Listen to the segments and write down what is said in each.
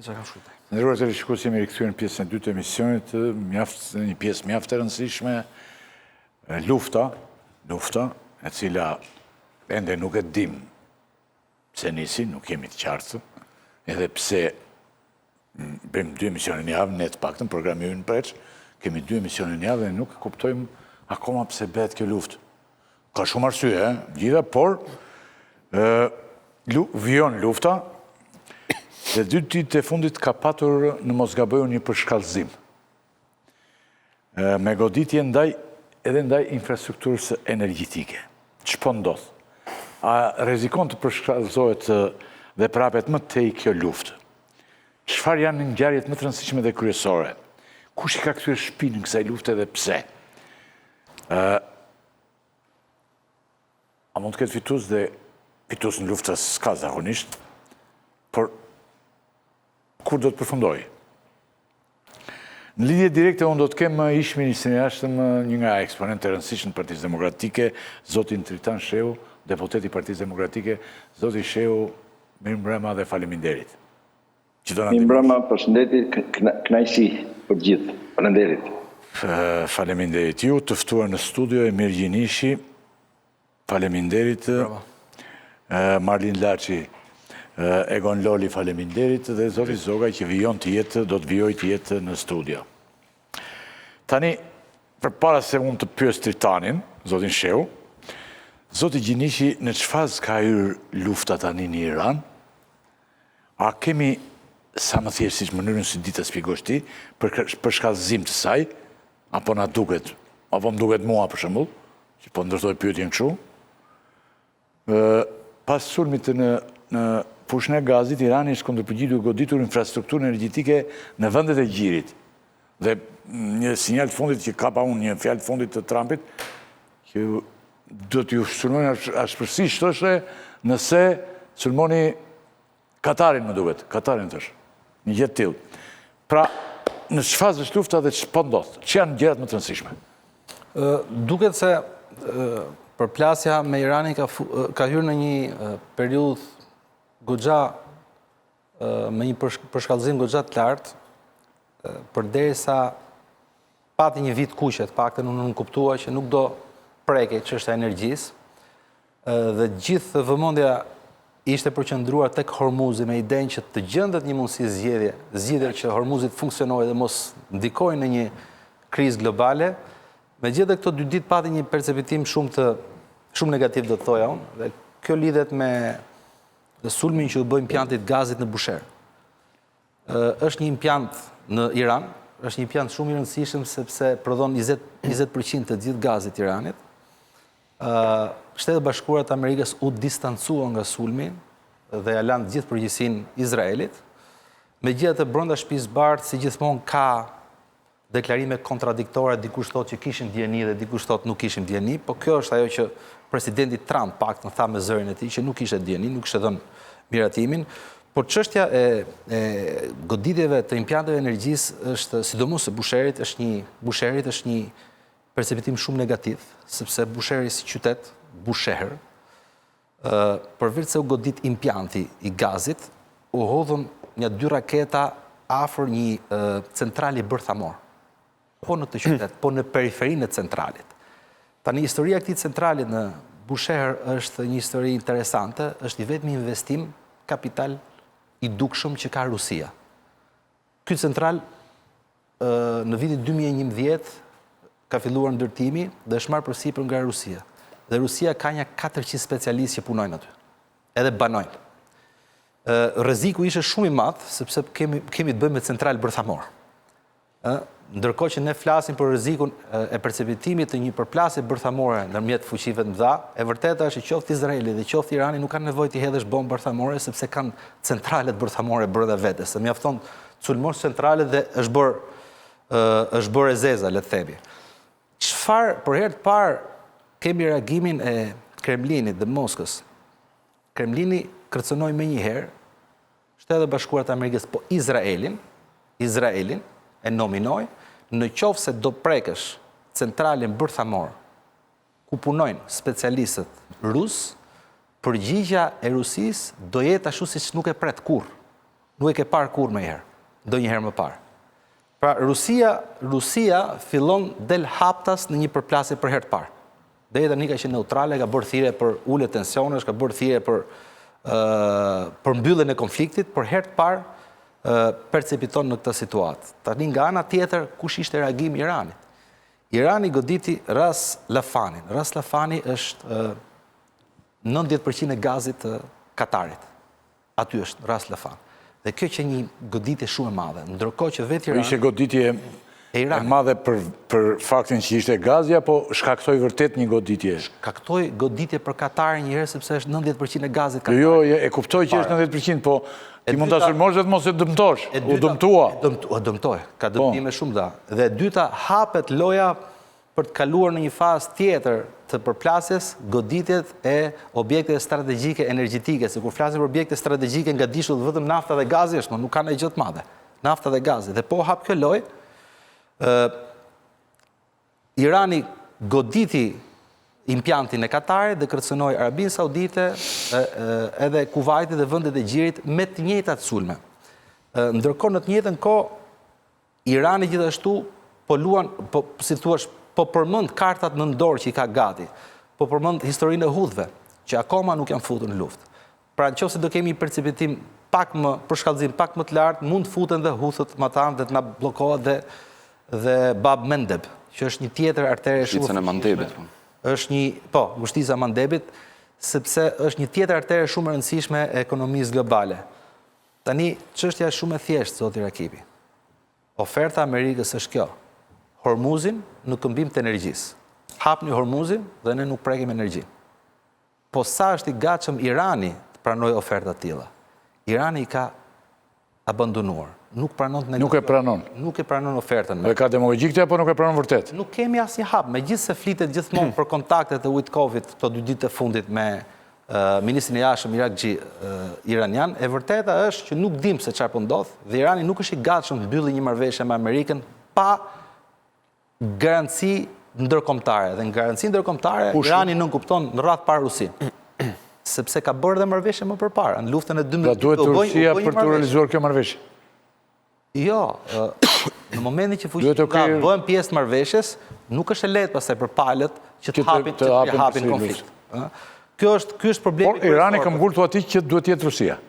Ndërruar të rishikues, jemi rikthyer në pjesën e dytë të emisionit, një pjesë mjaft e rëndësishme, lufta, e cila ende nuk e dim pse nisi, nuk jemi të qartë, edhe pse bëjmë 2 emisione në javë, ne të paktën programi ynë preç, kemi 2 emisione në javë dhe nuk e kuptojmë akoma pse bëhet kjo luftë. Ka shumë arsye, gjitha, por vijon lufta. Dhe 2 ditë e fundit ka patur në Mosgabëu një përshkallëzim. Me goditje edhe ndaj infrastrukturës energjitike. Ç'po ndodh? A rrezikon të përshkallëzohet dhe prapet më tej kjo luftë? Çfarë janë ngjarjet më të rëndësishme dhe kryesore? Kush i ka kthyer shpinën kësaj lufte dhe pse? A mund të ketë fitues dhe fitues në luftës s'ka zakonisht, por kur do të përfundoj? Në lidhje direkte, unë do të kem ish ministrin e jashtëm, një nga eksponentë e rëndësishëm të Partisë Demokratike, zotin Tritan Shehu, deputet i Partisë Demokratike. Zoti Shehu, mirëmbrëma dhe faleminderit. Mirëmbrëma, përshëndetje, kënaqësi për gjithë. Faleminderit. Faleminderit ju, të ftuar në studio e Mirgjinishi. Faleminderit. Marlin Laçi, Egon Loli, faleminderit, dhe zoti Zogaj që do të vijoj të jetë në studio. Tani, përpara se unë të pyes Tritanin, zotin Shehu, zoti Gjinishi, në ç'fazë ka hyrë lufta tani në Iran? A kemi, sa më thjesht mënyrën si di ta shpjegosh ti, për shkallëzim të saj, apo na duket, apo më duket mua për shembull, që po ndërtoj pyetjen kështu? Pas sulmit në fushën e Gazit, Irani është kundërpërgjigjur goditur infrastrukturën energjetike në vendet e gjirit. Dhe një sinjal të fundit që kapa unë, një fjalë të fundit të Trumpit, që do t'ju sulmojnë ashpërsisht, thoshte, nëse sulmoni Katarin, më duket. Katarin thosh. Një gjë të tillë. Pra, në ç'fazë është lufta dhe ç'po ndodh? Ç'janë gjërat më të rëndësishme? Duket se përplasja me Iranin ka hyrë në një periudhë goxha me një përshkallëzim goxha të lartë, përderisa pati një vit kuqe, të paktën unë nuk kuptua që nuk do prekej çështja e energjisë, dhe gjithë vëmendja ishte përqendruar tek Hormuzi me idenë që të gjendet një mundësi zgjidhje që Hormuzi të funksionojë dhe mos ndikojë në një krizë globale. Megjithatë këto 2 ditë pati një perceptim shumë negativ, do të thoja unë, dhe kjo lidhet me sulmin që u bë impjantit gazit në Bushehr. Është një impjant në Iran, është një impjant shumë i rëndësishëm sepse prodhon 20% të gjithë gazit të Iranit. Shtetet Bashkuara të Amerikës u distancuan nga sulmi dhe ja lanë gjithë përgjegjësinë Izraelit. Megjithatë, brenda shtëpisë Bardh, si gjithmonë, ka deklarime kontradiktore, dikush thotë që kishin dieni dhe dikush thotë nuk kishin dieni, po kjo është ajo që presidenti Trump paktën tha me zërin e tij që nuk kishte dieni, nuk kishte dhënë miratimin, por çështja e goditjeve të impianteve energjisë është, sidomos së Bushehrit, është një perceptim shumë negativ, sepse Bushehri si qytet, Bushehr, përveç se u godit impianti i gazit, u hodhën një 2 raketa afër një centrali bërthamor. Po në të qytet, po në periferinë e centralit. Tani, historia e këtij centrali në Bushehr është një histori interesante, është i vetmi investim kapital i dukshëm që ka Rusia. Ky central në vitin 2011 ka filluar ndërtimi dhe është marrë përsipër nga Rusia. Dhe Rusia ka një 400 specialistë që punojnë aty, edhe banojnë. Rreziku ishte shumë i madh sepse kemi të bëjmë me central bërthamor. Ndërkohë që ne flasim për rrezikun e perceptimit të një përplasje bërthamore ndërmjet fuqive të mëdha, e vërteta është që qoftë Izraeli dhe qoftë Irani nuk kanë nevojë të hedhësh bombë bërthamore sepse kanë centralet bërthamore brenda vetes. Se mjafton të sulmosh centralet dhe është bërë e zeza, le të themi. Çfarë për herë të parë kemi reagimin e Kremlinit dhe Moskës. Kremlini kërcënoi menjëherë Shtetet Bashkuara të Amerikës, po Izraelin e nominoi, në qoftë se do prekësh centralin bërthamor ku punojnë specialistët rusë, përgjigja e Rusisë do jetë ashtu siç nuk e pret kurrë. nuk e ke parë kur më herë, ndonjëherë më parë. Pra, Rusia fillon del haptas në një përplasje për herë të parë. Deri tani ka qenë neutrale, ka bërë thirrje për ulje tensionesh, ka bërë thirrje për mbylljen e konfliktit, për herë të parë percepiton në këtë situatë. Tani nga ana tjetër, kush ishte reagimi i Iranit? Irani goditi Ras Lafanin. Ras Lafani është 90% e gazit të Katarit. Aty është Ras Lafan. Dhe kjo që një goditje shumë e madhe. Ndërkohë që vetë Irani... Ishte goditje e madhe për faktin që ishte gazi, apo shkaktoi vërtet një goditje? Shkaktoi goditje për Katarin njëherë, sepse është 90% e gazit Katarit. Jo, e kuptoj që është 90%, po ti mund ta sulmosh dhe mos e dëmtosh. U dëmtua. U dëmtoj, ka dëmtime shumë da. Dhe dyta, hapet loja për të kaluar në një fazë tjetër të përplasjes, goditjet e objekte strategjike energjetike. Se kur flasim për objekte strategjike nga dishu dhe vetëm nafta dhe gazi është, nuk ka në gjë të madhe. Nafta dhe gazi. Dhe po hap kjo lojë, Irani goditi impiantin e Katarit dhe kërcënoi Arabinë Saudite, edhe Kuvajti dhe vendet e gjirit me të njëjtat sulme. Ndërkohë në të njëjtën kohë, Irani gjithashtu po luan, si thua, po përmend kartat në dorë që i ka gati, po përmend historinë e hudhve, që akoma nuk janë futur në luftë. Pra nëse do kemi një percepitim përshkallëzim pak më të lartë, mund të futen dhe hudhët më të anë dhe të na bllokohet dhe Bab Mendeb, që është një tjetër artere shumë... Ngushtica e Mandebit. Ngushtica e Mandebit, sepse është një tjetër artere shumë e rëndësishme e ekonomisë globale. Tani, çështja është shumë e thjeshtë, zoti Rakipi. Oferta e Amerikës është kjo. Hormuzin në këmbim të energjisë. Hapni Hormuzin dhe ne nuk prekim energji. Po sa është i gatshëm Irani të pranojë oferta të tilla? Irani i ka abandonuar. Nuk e pranon ofertën. Dhe ka demagogjikte apo nuk e pranon vërtet? Nuk kemi asnjë hap, megjithëse flitet gjithmonë për kontaktet e Witkovit këto 2 ditë të fundit me ministrin e jashtëm Irakxhi iranian, e vërteta është që nuk dim se çfarë po ndodh, dhe Irani nuk është i gatshëm të mbyllë një marrëveshje me Amerikën pa garanci ndërkombëtare. Dhe në garanci ndërkombëtare, Irani nuk kupton në radh para Rusinë. Sepse ka bërë dhe marrëveshje më përpara, në luftën e 12. Pra duhet Rusia për të realizuar kjo marrëveshje? Jo, në momentin që fuqitë bëhen pjesë të marrëveshjes, nuk është e lehtë pastaj për palët që të hapin konflikt. Ky është problemi. Por Irani ka ngultur aty që duhet të jetë Rusia.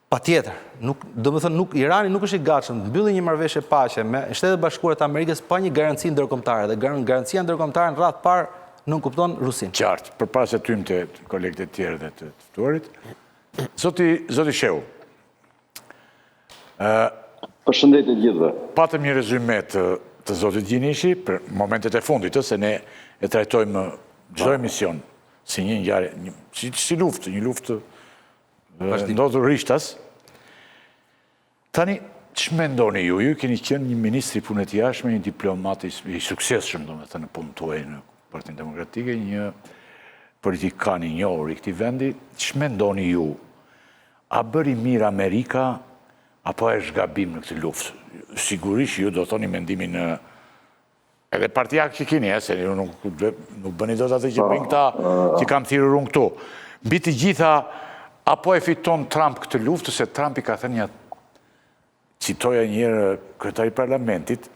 Patjetër. Domethënë Irani nuk është i gatshëm të mbyllë një marrëveshje paqe me Shtetet e Bashkuara të Amerikës pa një garanci ndërkombëtare, dhe garancia ndërkombëtare në radh parë nuk kupton Rusinë. Qartë, përpara se të hyjmë te kolegët e tjerë dhe të ftuarit. Zoti Shehu. Përshëndetje gjithëve. Patëm një rezume të zotit Gjinishi për momentet e fundit, se ne e trajtojmë çdo emision si një ngjarje, si luftë, një luftë ndodhur rishtas. Tani, ç'mendoni ju? Ju keni qenë një ministri punë të jashtme, një diplomat i suksesshëm, domethënë në punën tuaj në Partinë Demokratike, një politikan i njohur i këtij vendi. Ç'mendoni ju? A bëri mirë Amerika apo është gabim në këtë luftë? Sigurisht ju do thoni mendimin edhe partijak që keni, se nuk bëni dot atë që bëjnë këta që kam thirrur unë këtu. Mbi të gjitha, apo e fiton Trump këtë luftë, se Trump i ka thënë një, citoja njërë kryetari parlamentit,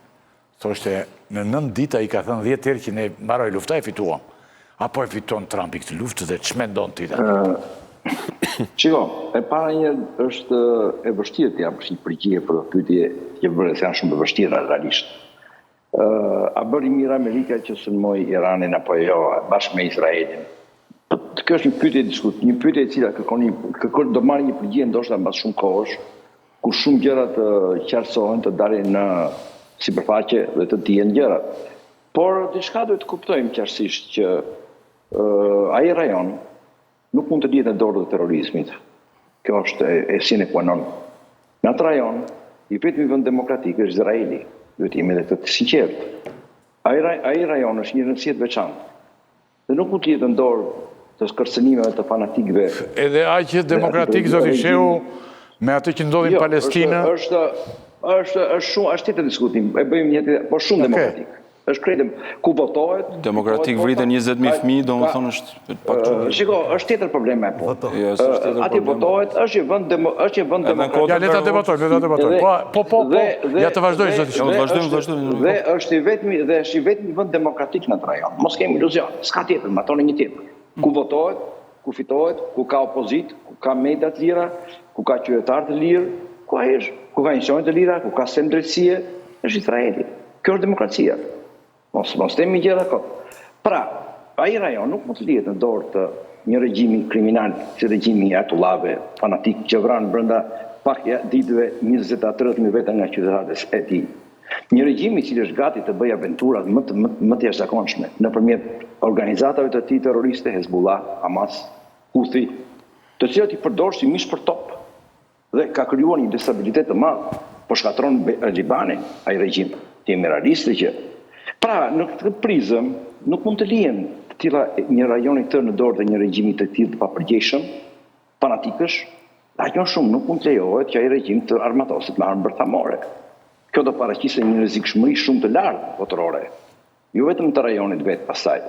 thoshte në 9 dita i ka thënë 10 herë që ne mbaroj lufta, e fituam. Apo e fiton Trump i këtë luftë dhe ç'mendon ti tani? Qiko, e para një është e vështirë të jam një përgjigje për pyetje që vërtet janë shumë të vështira realisht. A bëri mirë Amerika që sulmoi Iranin apo jo, bashkë me Izraelin? Kjo është një pyetje diskut, një pyetje e cila kërkon do marrë një përgjigje ndoshta mbas shumë kohësh, ku shumë gjëra të qartësohen, të dalin në sipërfaqe dhe të dihen gjërat. Por diçka duhet të kuptojmë qartësisht që ai rajon nuk mund të lihet në dorë të terrorizmit. Kjo është e sine qua non. Në atë rajon, i vetmi vend demokratik është Izraeli. Duhet jemi dhe të sinqertë. Ai rajon është një rëndësi të veçantë. Dhe nuk mund të lihet në dorë të kërcënimeve të fanatikëve. Edhe aq demokratik, zoti Shehu, me atë që ndodhi në Palestinë. Është tjetër diskutim. E bëjmë një po shumë demokratik. Është krejtë ku votohet. Demokratik vriten 20.000 fëmijë, domethënë është pak çuditshëm. Shiko, është tjetër probleme po. Aty votohet, është një vend demokratik. Ja, le ta debatojmë. Po, ja të vazhdoj zoti. Vazhdojmë. Dhe është i vetmi vend demokratik në atë rajon. Mos kemi iluzion, s'ka tjetër, ma toni një tjetër. Ku votohet, ku fitohet, ku ka opozit, ku ka media të lira, ku ka qytetar të lirë, ku ka institucione të lira, ku ka sem drejtësie, është Izraeli. Kjo është demokracia. Mos temi gjëra kot. Pra, ai rajon nuk mund të lihet në dorë të një regjimi kriminal, si regjimi i Ayatollahëve fanatik që vran brenda pak ditëve 20-30.000 veta nga qytetarët e tij. Një regjim i cili është gati të bëjë aventurat më të jashtëzakonshme nëpërmjet organizatave të tij terroriste, Hezbollah, Hamas, Houthi, të cilët i përdor si mish për top dhe ka krijuar një destabilitet të madh, po shkatron Libanin, ai regjim temeralist që. Pra, në këtë prizëm nuk mund të lihen të tilla një rajon i tërë në dorë të një regjimi të tillë të papërgjegjshëm, fanatikësh, aq shumë nuk mund të lejohet që ai regjim të armatoset me armë bërthamore. Kjo do paraqisë një rrezikshmëri shumë të lartë botërore, jo vetëm të rajonit vetë pasaj.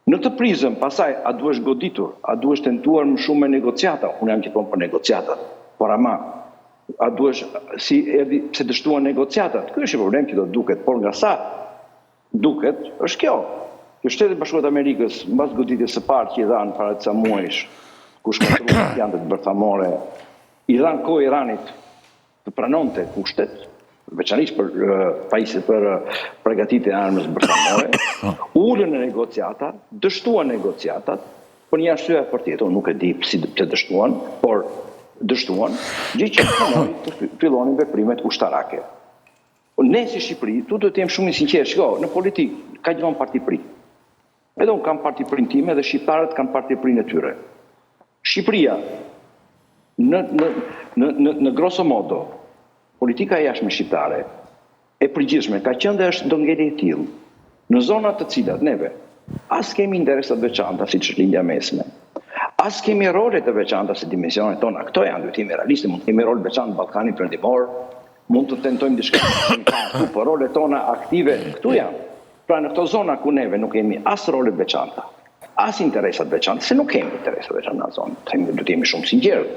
Në këtë prizëm, pasaj, a duhesh goditur, a duhesh tentuar më shumë me negociata, unë jam gjithmonë për negociatat, por ama, a duhesh, si erdhi pse dështuan negociatat, ky është një problem që do duket, por nga sa duket, është kjo. Që Shtetet Bashkuara të Amerikës, mbas goditjes së parë që i dhanë para disa muajsh, ku shkatruan janë bërthamore, i dhanë kohë Iranit të pranonte kushtet, veçanërisht për pajisjet për përgatitjen e armës bërthamore, ulën në negociata, dështuan negociatat, për një arsye për tjetër, nuk e di si pse dështuan, por dështuan, gjë që të fillonin veprimet ushtarake. Ne si Shqipëri, tu do të jem shumë i sinqert, shiko, në politikë ka gjithmonë partipri. Edhe unë kam partiprin time dhe shqiptarët kanë partiprin e tyre. Shqipëria, në grosso modo, politika jashtme shqiptare e përgjithshme ka qenë dhe është ndonjëherë e tillë. Në zonat të cilat neve as kemi interesa të veçanta siç është lindja mesme, as kemi role të veçanta si dimensionet tona. Këto janë dytime realiste, mund të kemi rol veçantë në Ballkanin Perëndimor, mund të tentojmë diçka këtu, por rolet tona aktive këtu janë. Pra në këto zona ku neve nuk kemi as role veçanta, as interesat veçanta, se nuk kemi interesat veçanta në zonë, do të jemi shumë sinqertë.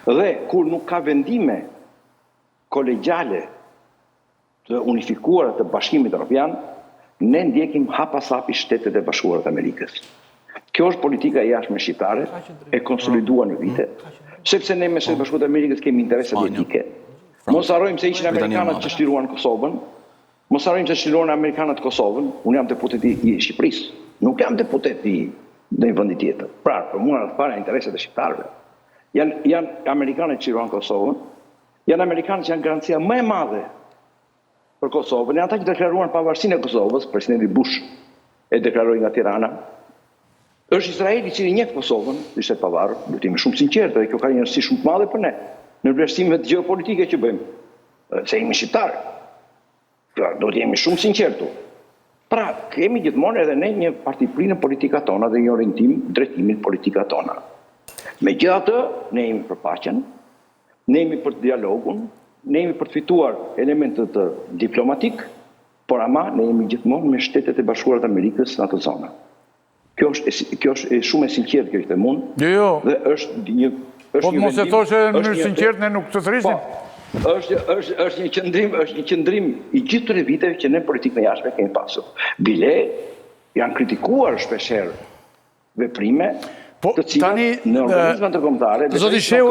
Dhe kur nuk ka vendime kolegjale të unifikuara të Bashkimit Evropian, ne ndjekim hapasapi Shtetet e Bashkuara të Amerikës. Kjo është politika e jashtme shqiptare, e konsoliduar në vite, sepse ne me Shtetet e Bashkuara të Amerikës kemi interese politike. Mos harrojmë se ishin amerikanët që shtiruan Kosovën, mos harrojmë se shtiruan amerikanët Kosovën, unë jam deputet i Shqipërisë, nuk jam deputet i në një vendi tjetër. Pra, për mua të para interesat e shqiptarëve. Janë amerikanët që shtiruan Kosovën, janë amerikanët që janë garancia më e madhe për Kosovën, janë ata që deklaruan pavarësinë e Kosovës, presidenti Bush e deklaroi nga Tirana. Është Izraeli që i njeh Kosovën, ishte pavarur, do të jemi shumë sinqertë, dhe kjo ka një rëndësi shumë të madhe për ne, në vlerësimet gjeopolitike që bëjmë, se jemi shqiptarë. Do të jemi shumë sinqertu. Pra, kemi gjithmonë edhe ne një partipri në politika tona dhe një orientim drejtimin politika tona. Megjithatë, ne jemi për paqen, ne jemi për dialogun, ne jemi për të fituar elementet diplomatik, por ama ne jemi gjithmonë me Shtetet e Bashkuara të Amerikës në atë zonë. Kjo është shumë e sinqertë kjo që them unë. Jo. Dhe është një po të mos e thoshe në mënyrë sinqertë ne nuk të thrisim. Është një qëndrim i gjithë këtyre viteve që ne politikën e jashtme kemi pasur. Bile janë kritikuar shpeshherë veprime të cilat në organizma ndërkombëtare. Zoti Shehu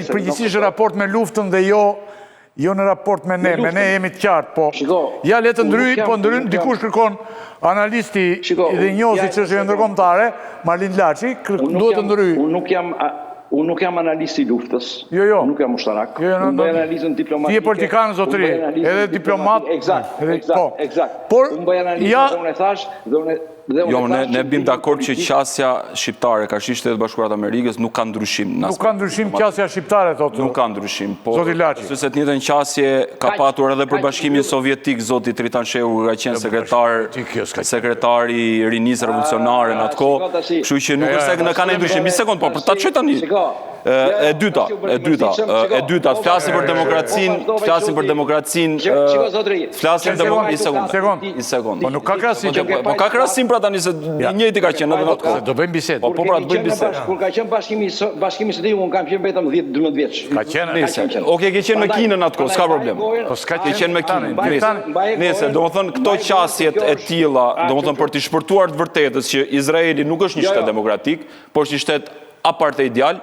përgjithsisht raport me luftën dhe jo në raport me ne jemi të qartë, po ja le të ndryj, po ndryj, dikush kërkon analisti dhe njohësi çështjeve ndërkombëtare, Marlin Laçi, duhet të ndryj. Unë nuk jam analisti i luftës, nuk jam ushtarak, unë bëj analizën diplomatike. Ti je politikan, zotëri, edhe diplomat. Eksakt. Unë bëj analizën dhe unë e thash, jo, ne bim dakord që qasja shqiptare, ka shi Shtetet Bashkuara të Amerikës, nuk ka ndryshim. Nuk ka ndryshim qasja shqiptare, thotë. Nuk ka ndryshim, po Zoti Laçi. Se të njëjtën qasje ka patur edhe për Bashkimin Sovjetik, zoti Tritan Shehu ka qenë sekretari i rinisë revolucionare në atë kohë, kështu që nuk është se në kanë ndryshim. Një sekond, po, për ta çoj tani. e dyta, flasim për demokracinë, një sekund. Po nuk ka krasim. Po ka krasim pra tani se i njëjti ka qenë edhe në atë kohë. Do bëjmë bisedë. Po pra të bëjmë bisedë. Kur ka qenë bashkimi sovjetik, unë kam qenë vetëm 10-12 vjeç. Ka qenë. Oke, ke qenë me Kinën atë kohë, s'ka problem. Po s'ka Ke qenë me Kinën. Nëse, do më thënë, këto qasjet e tilla, do më thënë, për t'i shpërtuar të vërtetës që Izraeli nuk është një shtet demokratik, por është një shtet apartheidial,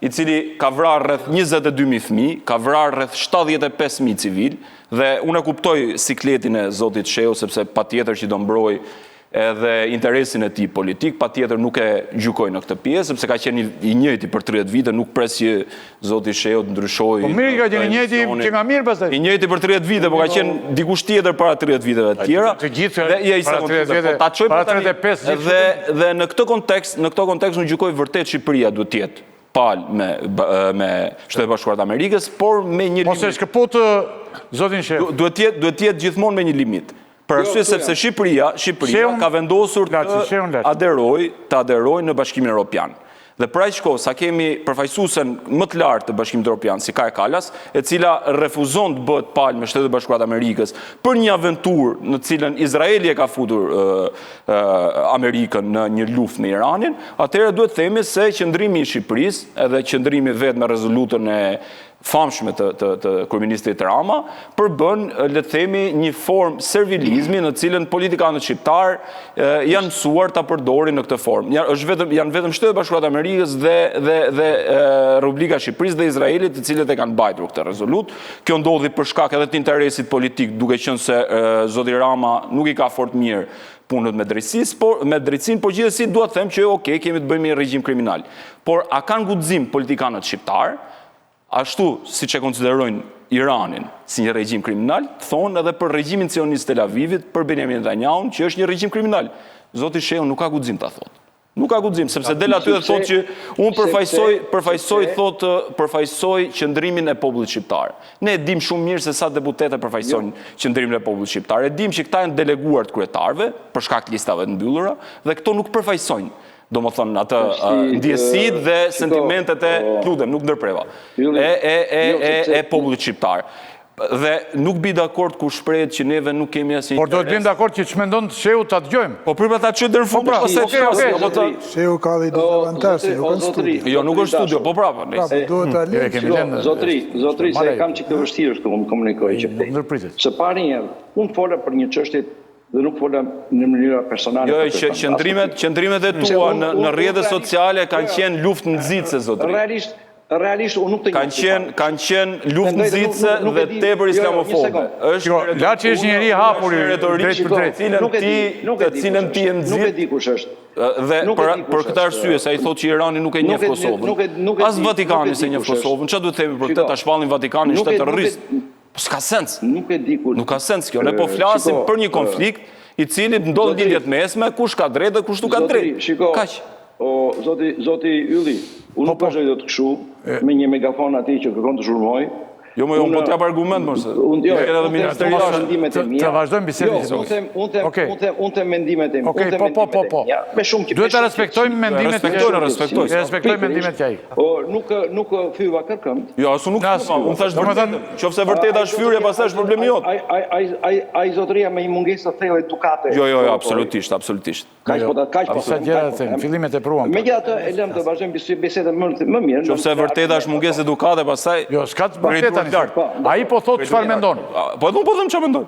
i cili ka vrarë rreth 22.000 fëmijë, ka vrarë rreth 75.000 civil, dhe unë e kuptoj sikletin e zotit Sheu, sepse patjetër që do mbroj edhe interesin e tij politik, patjetër nuk e gjykoj në këtë pjesë, sepse ka qenë i njëjti për 30 vite, nuk pres që zoti Sheu të ndryshojë. Po mirë ka qenë i njëjti, që nga mirë pastaj. I njëjti për 30 vite, po ka qenë dikush tjetër para 30 viteve të tjera. Të gjithë para 30 vite, ta çoj para 35 vite. Dhe në këtë kontekst unë gjykoj vërtet Shqipëria duhet të jetë palë me Shtetet Bashkuara të Amerikës, por me një limit. Mos e shkëput zotin Sheu. Duhet të jetë gjithmonë me një limit. Për arsye sepse Shqipëria ka vendosur të aderojë në Bashkimin Evropian. Dhe për aq kohë sa kemi përfaqësuesen më të lartë të Bashkimit Evropian, si Kaja Kallas, e cila refuzon të bëhet palë me Shtetet Bashkuara të Amerikës për një aventurë në cilën Izraeli e ka futur Amerikën në një luftë me Iranin, atëherë duhet të themi se qëndrimi i Shqipërisë, edhe qëndrimi vetë me rezolutën e famshme të kryeministit Rama, përbën, le të themi, një formë servilizmi në cilën politikanët shqiptar janë mësuar ta përdorin në këtë formë. Janë vetëm Shtetet Bashkuara të Amerikës dhe Republika e Shqipërisë dhe Izraelit, të cilët e kanë mbajtur këtë rezolut. Kjo ndodhi për shkak edhe të interesit politik, duke qenë se zoti Rama nuk i ka fort mirë punët me drejtsinë, por gjithsesi dua të them që okay, kemi të bëjmë një regjim kriminal. Por a kanë guxim politikanët shqiptar, ashtu si që konsiderojnë Iranin si një regjim kriminal, thonë edhe për regjimin sionist Tel Avivit, për Benjamin Netanyahu, që është një regjim kriminal. Zoti Sheu nuk ka guxim ta thotë. Nuk ka guxim, sepse del aty dhe thotë që unë përfaqësoj qëndrimin e popullit shqiptar. Ne e dim shumë mirë se sa deputete përfaqësojnë qëndrimin e popullit shqiptar. E dim që këta janë deleguar të kryetarëve për shkak të listave të mbyllura dhe këto nuk përfaqësojnë. Do më thonë atë ndjesit dhe sentimentet e kludem, nuk ndërpreva, e popullit shqiptar. Dhe nuk bi dakord kur shprehet që neve nuk kemi asnjë interes. Por do të bim dakord që ç'mendon Sheu ta dëgjojmë. Po pripë ta çoj deri në fund, pastaj çfarë? Sheu ka dhe dizavantazhe, jo kanë studio. Jo, nuk është studio, po prapë. Duhet ta lejmë. Zotri, se kam çik të vështirë këtu unë komunikoj që. Ndërpritet. Së pari herë, unë fola për një çështje dhe nuk fola në mënyra personale. Jo, qëndrimet e tua në rrjetet sociale kanë qenë luftë nxitse, zotri. Realisht unë nuk të kanë qenë luftë nxitse dhe tepër islamofobe. Laçi është njëri hapur drejt për drejt. Të cilën ti e nxit. Nuk e di kush është. Dhe për këtë arsye, se ai thotë që Irani nuk e njeh Kosovën. As Vatikani se njeh Kosovën. Çfarë duhet të themi për këtë? Ta shpallin Vatikanin shtet terrorist. S'ka sens. Nuk e di kur. Nuk ka sens kjo. Ne po flasim për një konflikt i cili ndodh në lidhjet mesme, kush ka drejtë dhe kush nuk ka drejtë. Kaq. O zoti Ylli, unë nuk vazhdoj dot kështu me një megafon atij që kërkon të zhurmoj. Jo, më po t'jap argument mëse. Të vazhdojmë bisedën. Unë them mendimet e mia. Okej, po. Duhet të respektojmë mendimet e tij. Respektojmë mendimet e tij. Nuk fyva kërkënd. Jo, asu nuk fyva. Unë thash vërtet. Qofse vërtet është fyrje, pastaj është problemi jot. Ai zotëria me një mungesë të thellë edukate. Jo, absolutisht. Kaq po. Sa gjëra të them, fillimet e pruam. Megjithatë, e lëm të vazhdojmë bisedën më mirë. Qofse vërtet është mungesë edukate, pastaj jo, s'ka të vërtetë. Ai po thotë çfarë mendon. Po nuk po them çfarë mendoj.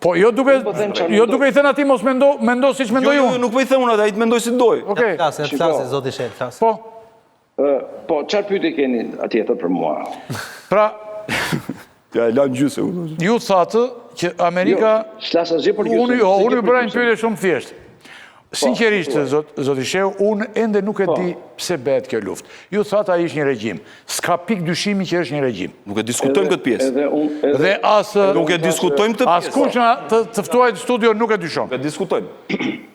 Po jo duke i thënë atij mos mendo siç mendoj unë. Jo, nuk po i them unë atë, ai të mendoj si doj. Okej. Flasë zoti Sheh, flas. Po, çfarë pyetje keni atjetër për mua? Pra, ja lan gjysë. ju thatë që Amerika unë ju bëra një pyetje shumë thjeshtë. Sinqerisht, zoti Sheu, unë ende nuk e di pse bëhet kjo luftë. Ju thatë ai është një regjim. S'ka pikë dyshimi që është një regjim. Nuk e diskutojmë këtë pjesë. Dhe nuk e diskutojmë këtë pjesë. Askush të ftuar në studio nuk e dyshon. Nuk e diskutojmë.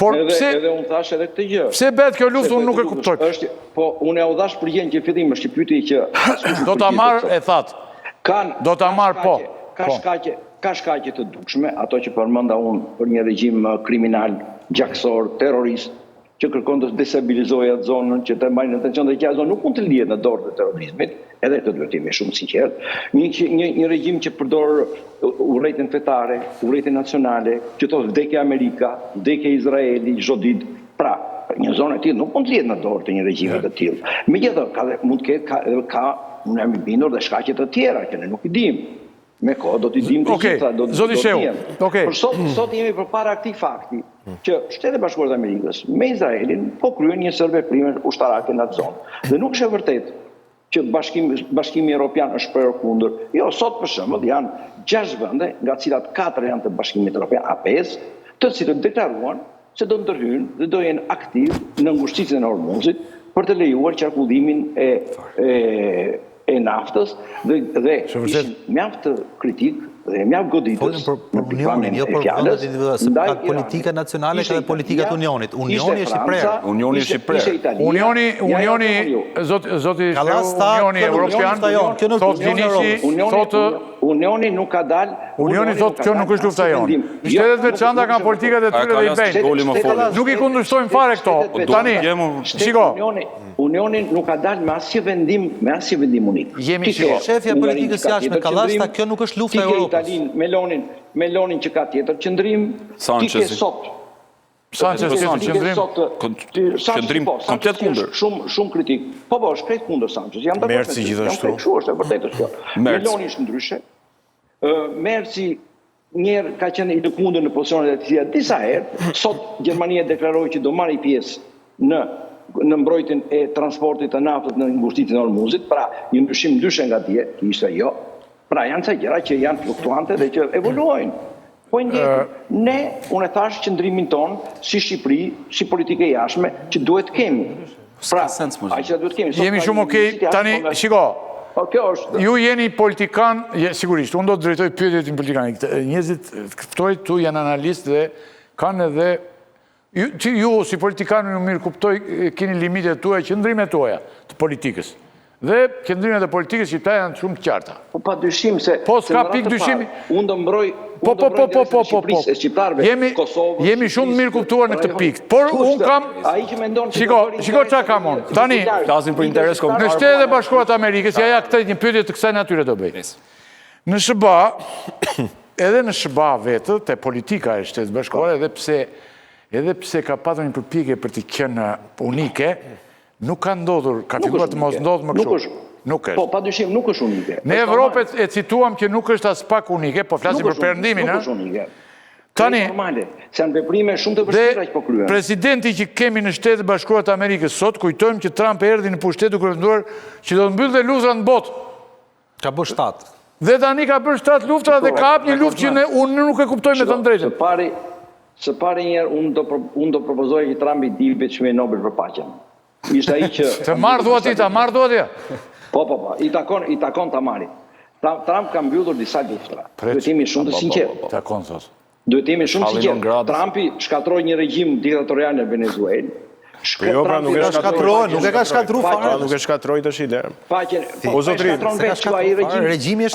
Por pse edhe unë thash edhe këtë gjë. Pse bëhet kjo luftë unë nuk e kuptoj. Po unë u dhash përgjigjen që fillim është pyetje që do ta marr e thatë. Do ta marr po. Ka shkaqe të dukshme, ato që përmenda unë për një regjim kriminal, gjakësor, terrorist, që kërkon të destabilizojë atë zonën, që të mbajnë atencion dhe që ajo zonë nuk mund të lihet në dorë të terrorizmit, edhe këtë duhet të jemi shumë sinqert. Një regjim që përdor urrejtjen fetare, urrejtjen nacionale, që thotë vdekja Amerika, vdekja Izraeli çdo ditë. Pra, një zonë e tillë nuk mund të lihet në dorë të një regjimi të tillë. Megjithatë, mund të ketë unë jam i bindur dhe shkaqe të tjera që ne nuk i dimë. Me kohë do t'i dim të gjitha, do t'i dim. Por sot jemi përpara këtij fakti që Shtetet e Bashkuara të Amerikës me Izraelin po kryen një sër veprime ushtarake në atë zonë. Dhe nuk është e vërtetë që Bashkimi Evropian është për kundër. Jo, sot për shembull janë 6 vende, nga të cilat 4 janë të Bashkimit Evropian, a 5, të cilët deklaruan se do ndërhyjnë dhe do jenë aktiv në ngushëtitjen e Hormuzit për të lejuar qarkullimin e naftës dhe ishin mjaft kritik dhe mjaft goditës në Unionin, jo për vendet individuale, sepse politika nacionale ka dhe politikat Unionit. Unioni është i prerë. Unioni është i prerë. Unioni, zoti Unioni Evropian, thotë Gjinishi, thotë Unioni nuk ka dalë. Unioni thotë kjo nuk është lufta jonë. Shtetet veçanta kanë politikat e tyre dhe i bëjnë. Nuk i kundërshtojmë fare këto. Tani, shiko. Unioni nuk ka dalë me asnjë vendim unik. Shefja politikës jashtme Kallasta, kjo nuk është lufta e Europës. Melonin që ka tjetër qëndrim, ti ke sot. Sanchez tjetër qëndrim komplet kundër. Shumë kritik. Po, është krejt kundër Sanchez. Merci gjithashtu. Kështu është e vërtetë kjo. Meloni është ndryshe. Merci njerë ka qenë i të kundër në pozicionet e tilla disa herë. Sot Gjermania deklaroi që do marrë pjesë në mbrojtjen e transportit të naftës në ngushëtitjen e Hormuzit, pra një ndryshim ndryshe nga dje, ishte jo. Pra janë ca gjëra që janë fluktuante dhe që evoluojnë. Po ne, unë e thash qëndrimin ton si Shqipëri, si politikë e jashtme, që duhet kemi. Pra, ai që duhet kemi. Jemi shumë okej, tani, shiko. Ju jeni politikan, sigurisht, unë do të drejtoj pyetjet e politikanit. Njerëzit këftoj tu janë analistë dhe kanë edhe ju si politikanë në mirë kuptoj keni limitet tuaja, qëndrimet tuaja të politikës. Dhe qëndrimet e politikës shqiptare janë shumë të qarta. Po pa dyshim se po s'ka pikë dyshimi. Unë do mbroj shqiptarsve Kosovës. Jemi shumë mirë kuptuar në këtë pikë. Por unë kam shiko çka kam unë. Tani flasim për interes kombëtar. Në Shtetet e Bashkuara të Amerikës, ja këtë një pyetje të kësaj natyre do bëj. Në SBA, edhe në SBA vetë, te politika e Shtetit Bashkuar, edhe pse ka patur një përpjekje për të qenë unike, nuk ka ndodhur, ka filluar të mos ndodhë më kështu. Nuk është. Po, pa dyshim, nuk është unike. Në Evropë e cituam që nuk është as pak unike, po flasim për perëndimin, Nuk është unike. Tani, normale, se janë veprime shumë të vështira që po kryen. Presidenti që kemi në Shtetet e Bashkuara të Amerikës sot, kujtojmë që Trump erdhi në pushtet duke menduar që do të mbyllë luftrat në botë. Ka bërë 7. Dhe tani ka bërë 7 luftra dhe ka hap një luftë që unë nuk e kuptoj me të drejtën. Së pari njerë, unë do propozoj që Trump i dilë çmimin Nobel për paqen. Ishte ai që... Të marrë duat i, ta marrë duat i? Po, i takon të marri. Trump ka mbyllur disa luftra. Duhet jemi shumë të sinqertë. Takon, thos. Duhet jemi shumë sinqertë. Trumpi shkatroi një regjim diktatorial në Venezuelë. Jo, pra nuk e shkatroi, nuk e ka shkatruar fare. Nuk e shkatroi tash idem. Po zotrin,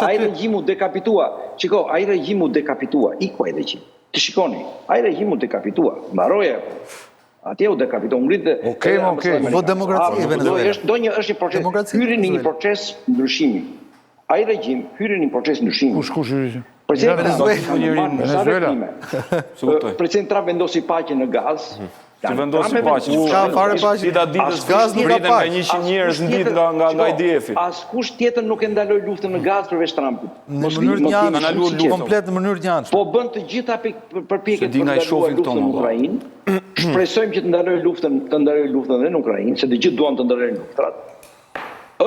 ai regjimu dekapitua. Shiko, ai regjimu dekapitua. Iku ai regjim. Të shikoni, ai regjimu dekapitua. Mbaroi atje u dekapitua, ngritë... Okej. Po demokraci e Venezuela. Është një proces, hyri në një proces ndryshimi. Ai regjim hyri në një proces ndryshimi. Kush hyri? Venezuela. President Trump vendosi paqen në Gaz. Që vendosi paqen. Ka fare paqen. Dita ditës gaz priten nga 100 njerëz në ditë nga IDF-i. Askush tjetër nuk e ndaloi luftën në Gaz përveç Trumpit. Në mënyrë të njëjtëshme, komplet në mënyrë të njëjtëshme. Po bën të gjitha përpjekjet për të ndaluar luftën në Ukrainë. Shpresojmë që të ndalojë luftën edhe në Ukrainë, se të gjithë duan të ndalojnë luftrat.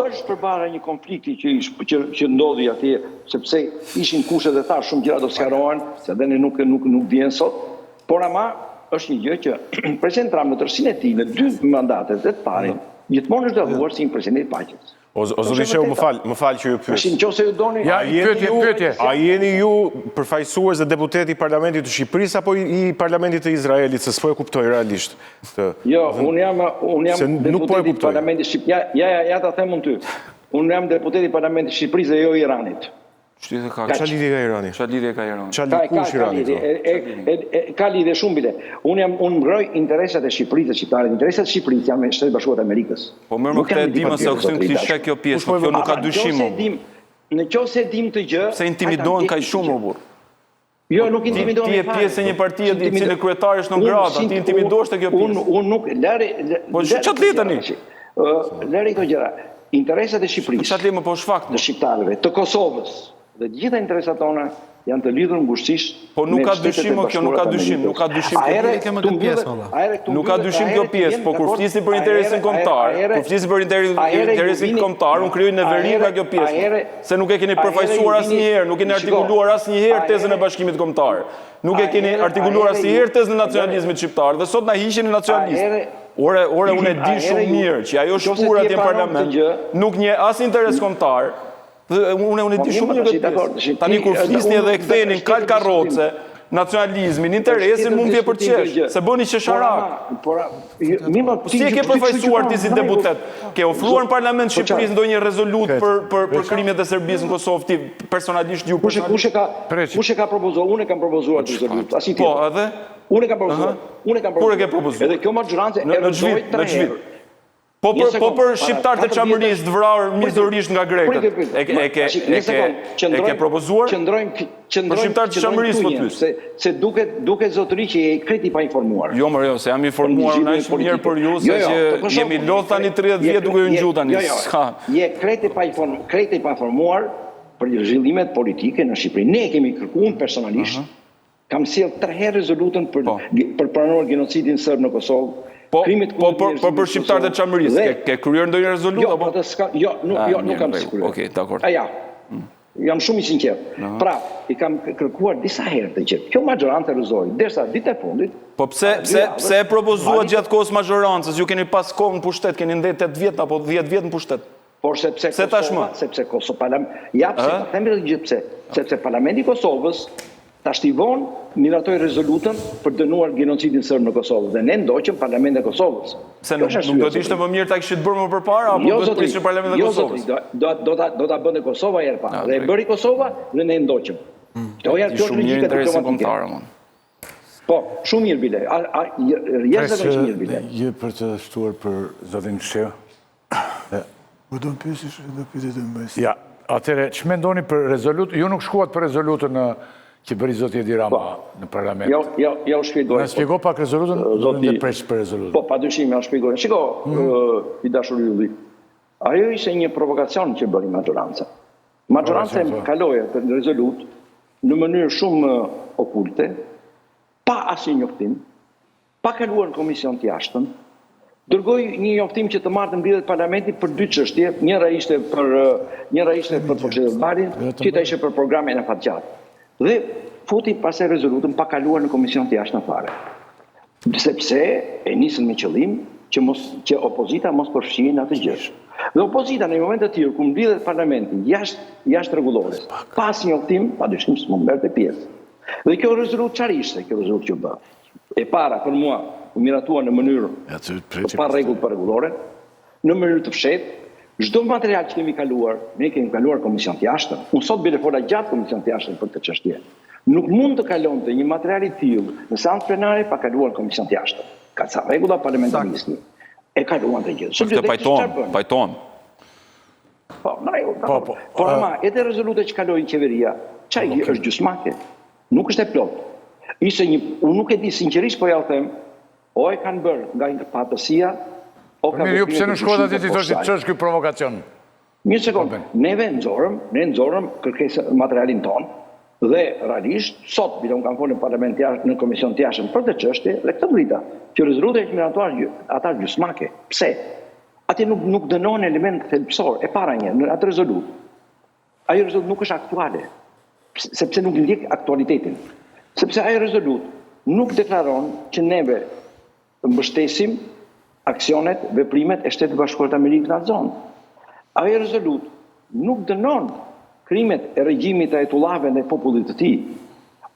Është përpara një konflikti që ndodhi atje, sepse ishin kushtet e thash, shumë gjëra do sqarohen, se edhe ne nuk vjen sot, por ama është një gjë që president Trump në tërësinë e tij në 2 mandatet e të parin, gjithmonë është dalluar si një president i paqes. O zoti Sheu, më fal që ju pyet. Nëse ju doni, pyetje. A jeni ju përfaqësues dhe deputet i Parlamentit të Shqipërisë apo i Parlamentit të Izraelit, se s'po e kuptoj realisht këtë. Jo, unë jam deputet i Parlamentit Shqipërisë. Ja ta them unë ty. Unë jam deputet i Parlamentit të Shqipërisë dhe jo i Iranit. Qa lidhje ka Irani? Qa lidhje ka Irani? Qa lidhje kush Irani? Ka lidhje shumë bile. Unë mbroj interesat e Shqipërisë, shqiptarët, interesat e Shqipërisë jam me Shtetet Bashkuara të Amerikës. Po mërë më këtë e dimë se o kësën klishe kjo pjesë, po kjo nuk ka dyshimo. Në qoftë se dim të gjë... Se intimidohen ka i shumë, o burë. Jo, nuk intimidohen Ti e pjesë e një partije i cili kryetari është në grada, ti intimidohesh të kjo pjesë. Unë nuk... Po që të litëni? Lëri këto gjëra. Interesat e Shqipërisë, të shqiptarëve, të Kosovës, dhe gjitha interesat tona janë të lidhur ngushtisht. Po nuk ka dyshim kjo, nuk ka dyshim, nuk ka dyshim. Nuk ka dyshim kjo pjesë, po kur flisi për interesin kombëtar, unë krijoj neveri nga kjo pjesë. Se nuk e keni përfaqësuar asnjëherë, nuk keni artikuluar asnjëherë tezën e Bashkimit Kombëtar. Nuk e keni artikuluar asnjëherë tezën e nacionalizmit shqiptar, dhe sot na hiqeni nacionalistë. Ore, unë e di shumë mirë që ajo shkura atje në parlament nuk nje as interes kombëtar. Unë e di shumë mirë këtë pjesë. Tani kur flisni edhe e kthenin kal karroce, nacionalizmin, interesin mund t'je përqesh, se bëni qesharak. Si e ke përfaqësuar ti si deputet? Ke ofruar në Parlament Shqipërisë ndonjë rezolut për krimet e Serbisë në Kosovë, ti personalisht ju personalisht? Kush e ka propozuar? Unë e kam propozuar të rezolut. Po, edhe? Unë e kam propozuar. Kur e ke propozuar? Edhe kjo majorancë e rëndoi 3 herë. Po për shqiptarët e Çamërisë të vrarë mizorisht nga grekët, e ke propozuar? Për shqiptarët e Çamërisë po pyes. Se duke zotëri që je kreti pa informuar. Jo, më se jam informuar unë aq mirë për ju se që jemi lodh tani 30 vjet duke ju ngjuar tani. Je kreti pa informuar për zhvillimet politike në Shqipëri. Ne kemi kërkuar personalisht, kam sjell 3 herë rezolutën për pranuar genocidin serb në Kosovë. Po për shqiptarët e Çamërisë, ke kryer ndonjë rezolut? Jo, nuk kam sigurisht. Okej, dakor. Jam shumë i sinqert. Pra, i kam kërkuar disa herë të gjë. Kjo majorancë rrezoi, derisa ditë e fundit. Po pse e propozuat gjatë kohës majorancës? Ju keni pas kohë në pushtet, keni ndër 8 vjet apo 10 vjet në pushtet. Por sepse Kosova, ja pse, themi edhe gjithë pse. Sepse Parlamenti i Kosovës ta shtivon miratoi rezolutën për dënuar genocidin serb në Kosovë dhe ne ndoqëm Parlamentin e Kosovës. Se nuk do të ishte më mirë ta kishit bërë më përpara apo do të prishte Parlamentin e Kosovës? Do ta bënte Kosova herë para. Dhe e bëri Kosova dhe ne ndoqëm. Kjo është logjika diplomatike. Po, shumë mirë bile. Shumë mirë bile. Je për të shtuar për zotin Ksheo. Po do të pyesish, do pyetë të mbes. Ja, atëre ç'më mendoni për rezolut? Ju nuk shkuat për rezolutën që bëri zoti Edi Rama në parlament. Jo, shpjegoj. Na shpjego pak rezolutën, do të presh për rezolutën. Po, padyshim, ja shpjegoj. Shiko, i dashur Ylli. Ajo ishte një provokacion që bëri majoranca. Majoranca kaloi për rezolut në mënyrë shumë okulte, pa asnjë njoftim, pa kaluar në komision të jashtëm, dërgoi një njoftim që të marrë mbledhjet parlamentit për 2 çështje, njëra ishte për procedurën, tjetra ishte për programin e fatgjat. Dhe futi pasaj rezolutën pa kaluar në komision të jashtëm fare. Sepse e nisën me qëllim që opozita mos përfshihen në atë gjë. Dhe opozita në moment të tillë ku mbledhet parlamenti jashtë rregullores, pas njoftim, padyshim s'mund mberte pjesë. Dhe kjo rezolutë çfarë ishte, kjo rezolutë që bë? E para për mua u miratua në mënyrë pa rregull për rregullore, në mënyrë të fshehtë. Çdo material që kemi kaluar, ne kemi kaluar komision të jashtëm. Unë sot bile fola gjatë komision të jashtëm për këtë çështje. Nuk mund të kalonte një material i tillë në seancë plenare pa kaluar komision të jashtëm. Ka ca rregulla parlamentarizmi. E kaluan të gjithë. Këtë pajtohem. Po, në rregull. Por ama, edhe rezoluta që kaloi qeveria, çaj është gjysmake. Nuk është e plotë. Unë nuk e di sinqerisht, po ja u them, o e kanë bërë nga inpatësia. Mirë, ju pse në shkoda ti thoshit që është ky provokacion? Një sekond, ne nxorëm kërkesë materialin ton dhe realisht sot bile unë kam folur në parlament në komision të jashtëm për të çështje dhe këtë drita që rezoluta e miratuar ata gjysmake. Pse? Atje nuk dënon element thelbësor e para një në atë rezolutë. Ajo rezolutë nuk është aktuale, sepse nuk ndjek aktualitetin. Sepse ajo rezolutë nuk deklaron që neve mbështesim aksionet, veprimet e Shtetit Bashkuar të Amerikës në atë zonë. Ajo rezolut nuk dënon krimet e regjimit të Ayetullahëve dhe popullit të tij.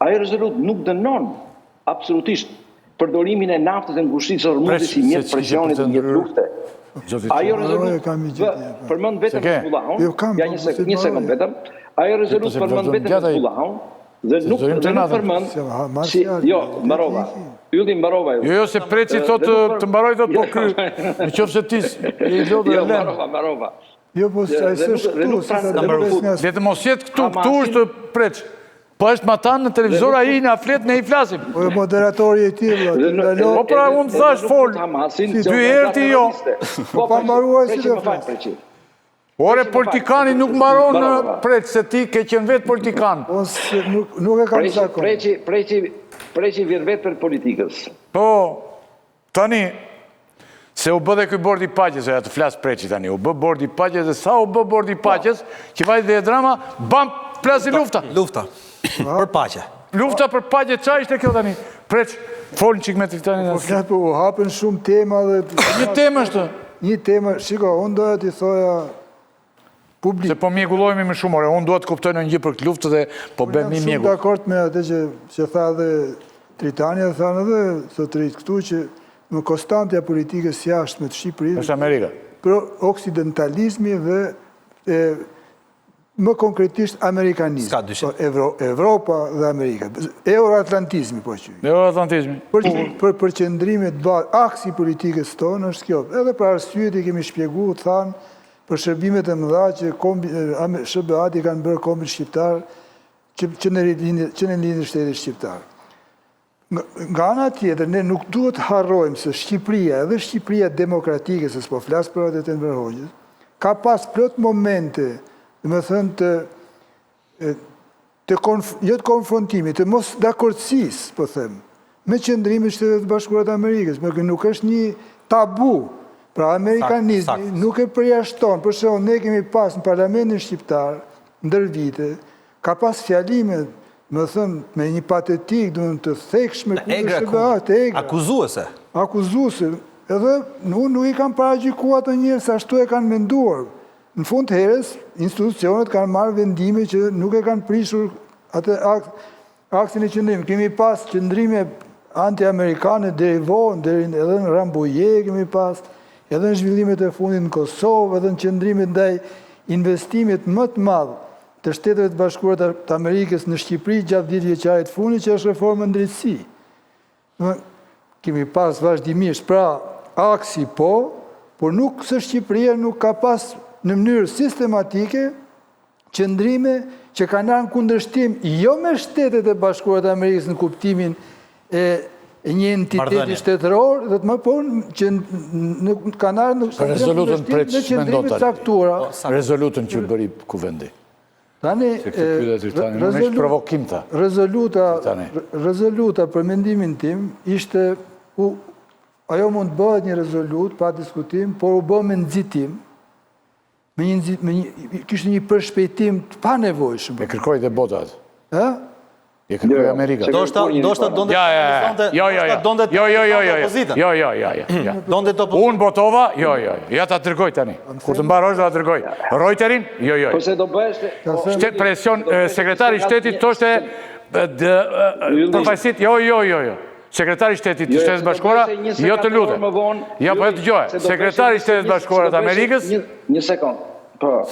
Ajo rezolut nuk dënon absolutisht përdorimin e naftës dhe ngushërisë së Hormuzit si mjet presionit dhe mjet lufte. Ajo rezolutë përmend vetëm Hezbollahun, ja një sekond vetëm, ajo rezolutë përmend vetëm Hezbollahun, dhe nuk përmend, jo, mbarova, ylli mbarova. Jo, se preci thotë të mbaroj, thotë po kry, në qofë se ti i lodhe e lenë. Mbarova. Jo, po se a i së shtu, si ta të besnja. Dhe të mos jetë këtu është preç. Po është ma tanë në televizor, a i në aflet, ne i flasim. Po e moderatori e ti, po pra unë të thash folë, dy herë ti jo. Po pa mbaruaj si të flasë. Ore, politikani nuk mbaron në preç, se ti ke qenë vetë politikan. Nuk e kam zakon. Preci vjen vetë për politikës. Po, tani, se u bë dhe këj bordi paqes, e ja të flasë preqi tani, u bë bordi paqes, dhe sa u bë bordi paqes, që vajtë dhe e drama, bam, plasi lufta. Lufta, për paqe. Lufta për paqe, qa ishte kjo tani? Preq, folën qik me të tani. Po flasë, po u hapen shumë tema dhe... Një tema është? Një tema, shiko, unë doja t'i thoja publik. Se po mjekullojme me shumë, ore, unë doja të kuptoj në një për këtë luftë dhe po bëm një mjekull. Unë jam shumë dakord me atë që tha dhe Tritania, thanë dhe sotrit këtu që në konstantja politikës jashtme të Shqipërisë, është Amerika. Për oksidentalizmi dhe më konkretisht amerikanizmi. Ska dyshim. Evropa dhe Amerika. Euroatlantizmi, po që. Euroatlantizmi. Për përqendrimit bërë, aksi politikës tonë është kjo. Edhe për arsyet i kemi shpjegu, thanë, për shërbimet e mëdha që SBA-ti kanë bërë kombit shqiptar që në lidhë shtetit shqiptar. Nga ana tjetër, ne nuk duhet harrojmë se Shqipëria, edhe Shqipëria demokratike, se s'po flasë për atë të Enver Hoxhës, ka pas plot momente, dhe me thënë jo të konfrontimit, të mos dakordësis, po them, me qëndrimin e Shtetet Bashkuara të Amerikës, me nuk është një tabu. Pra, amerikanizmi nuk e përjashton, për shembull, ne kemi pas në parlamentin shqiptar, ndër vite, ka pas fjalime, më thënë, me një patetik, duhet të thekshme, akuzuese. Akuzuese, edhe nuk i kanë paragjykuar ato njerëz, ashtu e kanë menduar. Në fund të herës, institucionet kanë marrë vendime që nuk e kanë prishur atë aksin e qëndrimit. Kemi pas qëndrime anti-amerikane deri vonë, edhe në Rambouillet kemi pas, edhe në zhvillimet e fundit në Kosovë, edhe në qëndrimit ndaj investimit më të madh të Shteteve të Bashkuara të Amerikës në Shqipëri gjatë 10 vjeçarit fundit, që është reforma në drejtësi. Kemi pas vazhdimisht, pra aksi po, por nuk se Shqipëria nuk ka pas në mënyrë sistematike qëndrime që kanë në kundërshtim jo me Shtetet e Bashkuara të Amerikës në kuptimin e një entiteti shtetëror, dhe të më ponë që në kanarë në qëndrimit caktura. Rezolutën që bëri kuvendi. Tani, rezoluta për mendimin tim ishte, ajo mund të bëhet një rezolut, pa diskutim, por u bëhet me nëzitim, kishtë një përshpejtim të pa nevojshëm. E kërkoj dhe botat. E kërkoj Amerika. Do shta donde të unë botova, ja ta tërgoj tani. Kur të mbaroj, ta tërgoj. Rojterin, presion, sekretari shtetit të është përfajsit, sekretari shtetit të Shtetit Bashkuara, jo të lutë. Ja, po e të gjojë. Sekretari Shtetit Bashkuara të Amerikës, një sekund,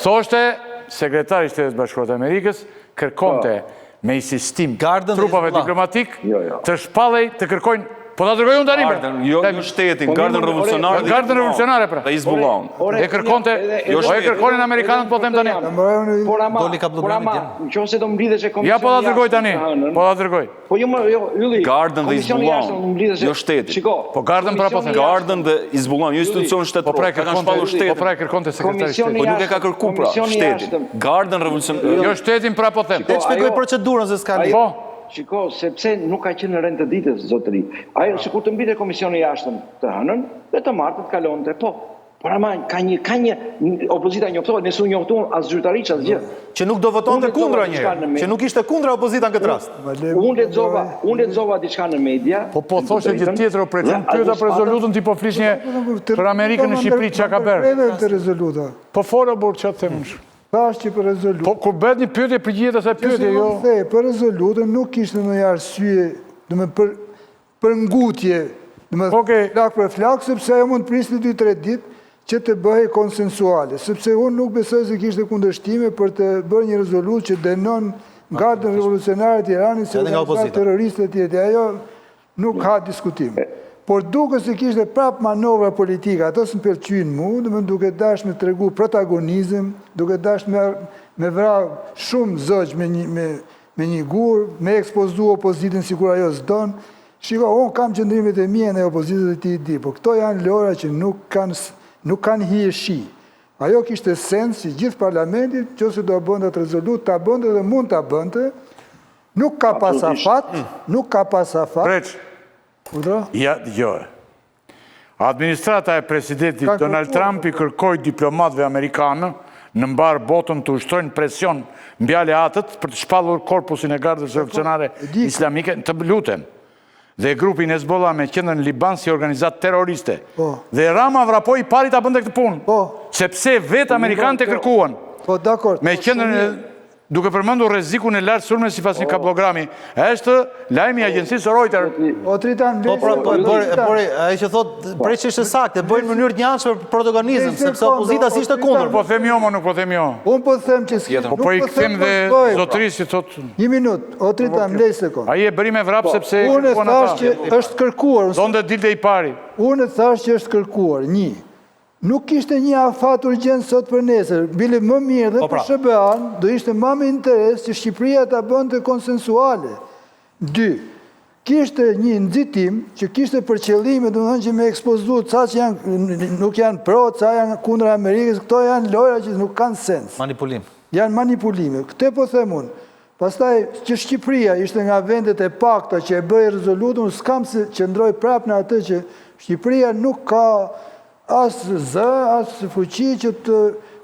thoshte, sekretari Shtetit Bashkuara të Amerikës, kërkonte me insistim trupave diplomatik të shpallej të kërkojnë, po ta dërgoj unë tani, jo shtetin, gardën revolucionare dhe Hezbollahun. E kërkonte, o e kërkonin Amerikanët, po them tani. Ja, po ta dërgoj tani, po ta dërgoj. Gardën dhe Hezbollahun, jo shtetin. Po gardën pra po them. Gardën dhe Hezbollahun, jo institucion shtetëror. Po pra e kërkonte sekretari shtetit. Po nuk e ka kërku pra, shtetin. Gardën revolucionare. Jo shtetin pra po them. Te të shpjegoj procedurën se s'ka lidhje. Shiko, sepse nuk ka qenë në rend të ditës, zotëri. Ajo, sikur të mbite komisioni jashtëm të hënën, dhe të martët kalonte, po. Por ama, ka një opozita njoftohet, nësu njoftohet as zyrtari që as gjë. Që nuk do votonte kundra njërë, që nuk ishte kundra opozita në këtë rast. Unë lexova diçka në media. Po thoshe gjithë tjetër, o preqen, pyeta për rezolutën, ti po flisnje për Amerikën në Shqipëri, që ka berë. Po fora, burë, që të themë Thash që për rezolutën... Po, kur bëhet një pyetje, përgjigjet asaj pyetje, jo? Për rezolutën nuk kishte në arsye, për ngutje, flak për flak, sepse ajo mund të prisë 2-3 ditë, që të bëhej konsensuale, sepse unë nuk besoj se kishte kundërshtime për të bërë një rezolutë që dënon Gardën Revolucionare të Iranit si organizatë terroriste të tjerë. Ajo nuk ka diskutim. Por duke se kishte prap manovra politika, ato së më pëlqyjnë mu, dhe më duke dash me tregu protagonizm, duke dash me vra shumë zëgj me një gur, me ekspozu opozitën si kur ajo s'don. Shiko, unë kam qëndrimet e mije në opozitët e ti di, po këto janë lora që nuk kanë hi e shi. Ajo kishte sens që gjithë parlamentit, që se do bënda të rezolut, ta bënda dhe mund ta bënda, nuk ka pasafat, Preq, jo. Administrata e presidentit Donald Trump i kërkoj diplomatëve amerikanë në mbarë botën të ushtrojnë presion mbi aleatët për të shpallur korpusin e Gardës Revolucionare Islamike, të lutem, dhe grupin Hezbollah me qendrën në Liban si organizat terroriste. Dhe Rama vrapoi pari ta bënte këtë punë, sepse vetë amerikanët e kërkuan. Me qendrën duke përmendur rrezikun e lartë sulme sipas një kablogrami. Është lajmi i agjencisë Reuters. O Tritan, ai që thot Preç është saktë, bëjnë në mënyrë të njëanshme për protagonizëm, sepse opozita ishte kundër. Po them jo, nuk po them jo. Unë po them që po i kthem dhe zotërisë thot. Një minutë, o Tritan, lej sekond. Ai e bëri me vrap sepse unë thash që është kërkuar. Donte dilte i pari. Unë thash që është kërkuar. Nuk ishte një afat urgjent sot për nesër, bile më mirë dhe për SBA-n, do ishte më me interes që Shqipëria ta bënte konsensuale. 2. Kishte një nxitim që kishte për qëllime, domethënë që me ekspozu ca që nuk janë pro, ca janë kundër Amerikës, këto janë lojra që nuk kanë sens. Manipulim. Janë manipulime. Këtë po them unë. Pastaj që Shqipëria ishte nga vendet e pakta që e bëri rezolutën, s'kam se qëndroj prapë në atë që Shqipëria nuk ka asë zë, asë fuqi që të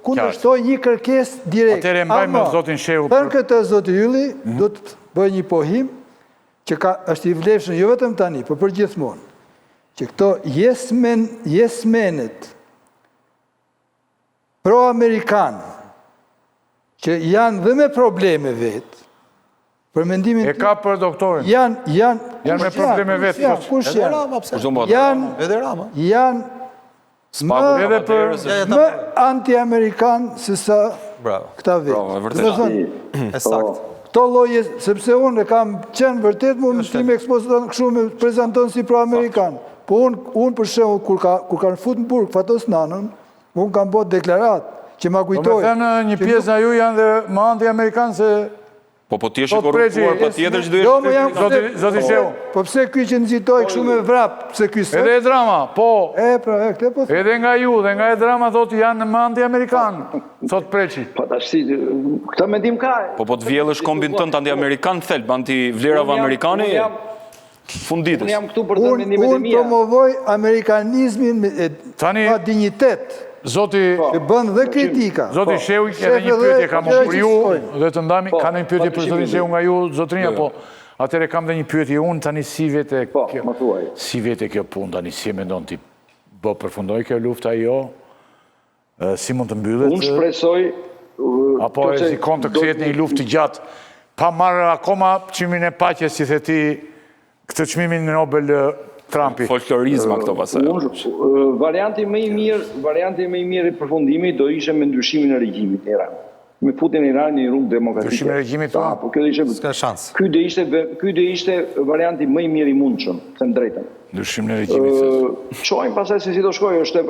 kundërshtoj një kërkes direkt. Atëre mbajmë zotin Shehu. Për këtë zotë Ylli, do të bëj një pohim, që është i vlefshëm jo vetëm tani, për përgjithmonë, që këto jesmenet pro-amerikanë, që janë dhe me probleme vetë, për mendimin e ka për doktorin. Janë me probleme vetë. Kush janë? Janë më anti-amerikan se sa këta vetë. Këto loje, sepse unë e kam qenë vërtet, më të me ekspoziton këshu me prezenton si pro-amerikan. Po unë për shemë, kur kanë fut në burg Fatos Nanën, unë kam bot deklarat, që ma kujtoj. Po me thënë një pjesë në ju janë dhe më anti-amerikan se... Po t'jesh i korruptuar, pa tjetër që duhesh... Zoti Shehu. Po pse ky që nëzitoj këshu me vrap, pse ky sot? Edhe e drama, po. Këte po... Edhe nga ju, dhe nga e drama, thot, janë më anti-amerikan, thot Preçi. Po t'ashti, këta mendim ka... Po t'vjellësh kombin tënd anti-amerikan thelb, anti-vlerave amerikane, funditës. Unë jam këtu për të mendimet e mija. Unë promovoj amerikanizmin me dignitet. Zoti... Që bënd dhe kritika. Zoti Shehu, edhe një pyetje kam për ju, dhe të ndami, ka në një pyetje për Zoti Shehu nga ju, zotrinja, po, atëre kam dhe një pyetje unë, tani si vete kjo punë, tani si e mendon ti, bo përfundoj kjo lufta jo, si mund të mbyllet? Unë shpresoj... Apo e zikon të kthehet një luftë të gjatë, pa marrë akoma çmimin e paqes, si the ti, këtë çmimin Nobel Trumpi. Folklorizma këto pasaj. Varianti më i mirë i përfundimit do ishe me ndryshimin e regjimit në Iran. Me futjen e Iran në një rrugë demokratike. Ndryshimin e regjimit tonë? Po, s'ka shans. Ky do ishte varianti më i mirë i mundshëm, them drejtën. Ndryshimin e regjimit. Shohim pastaj se si do shkojë, është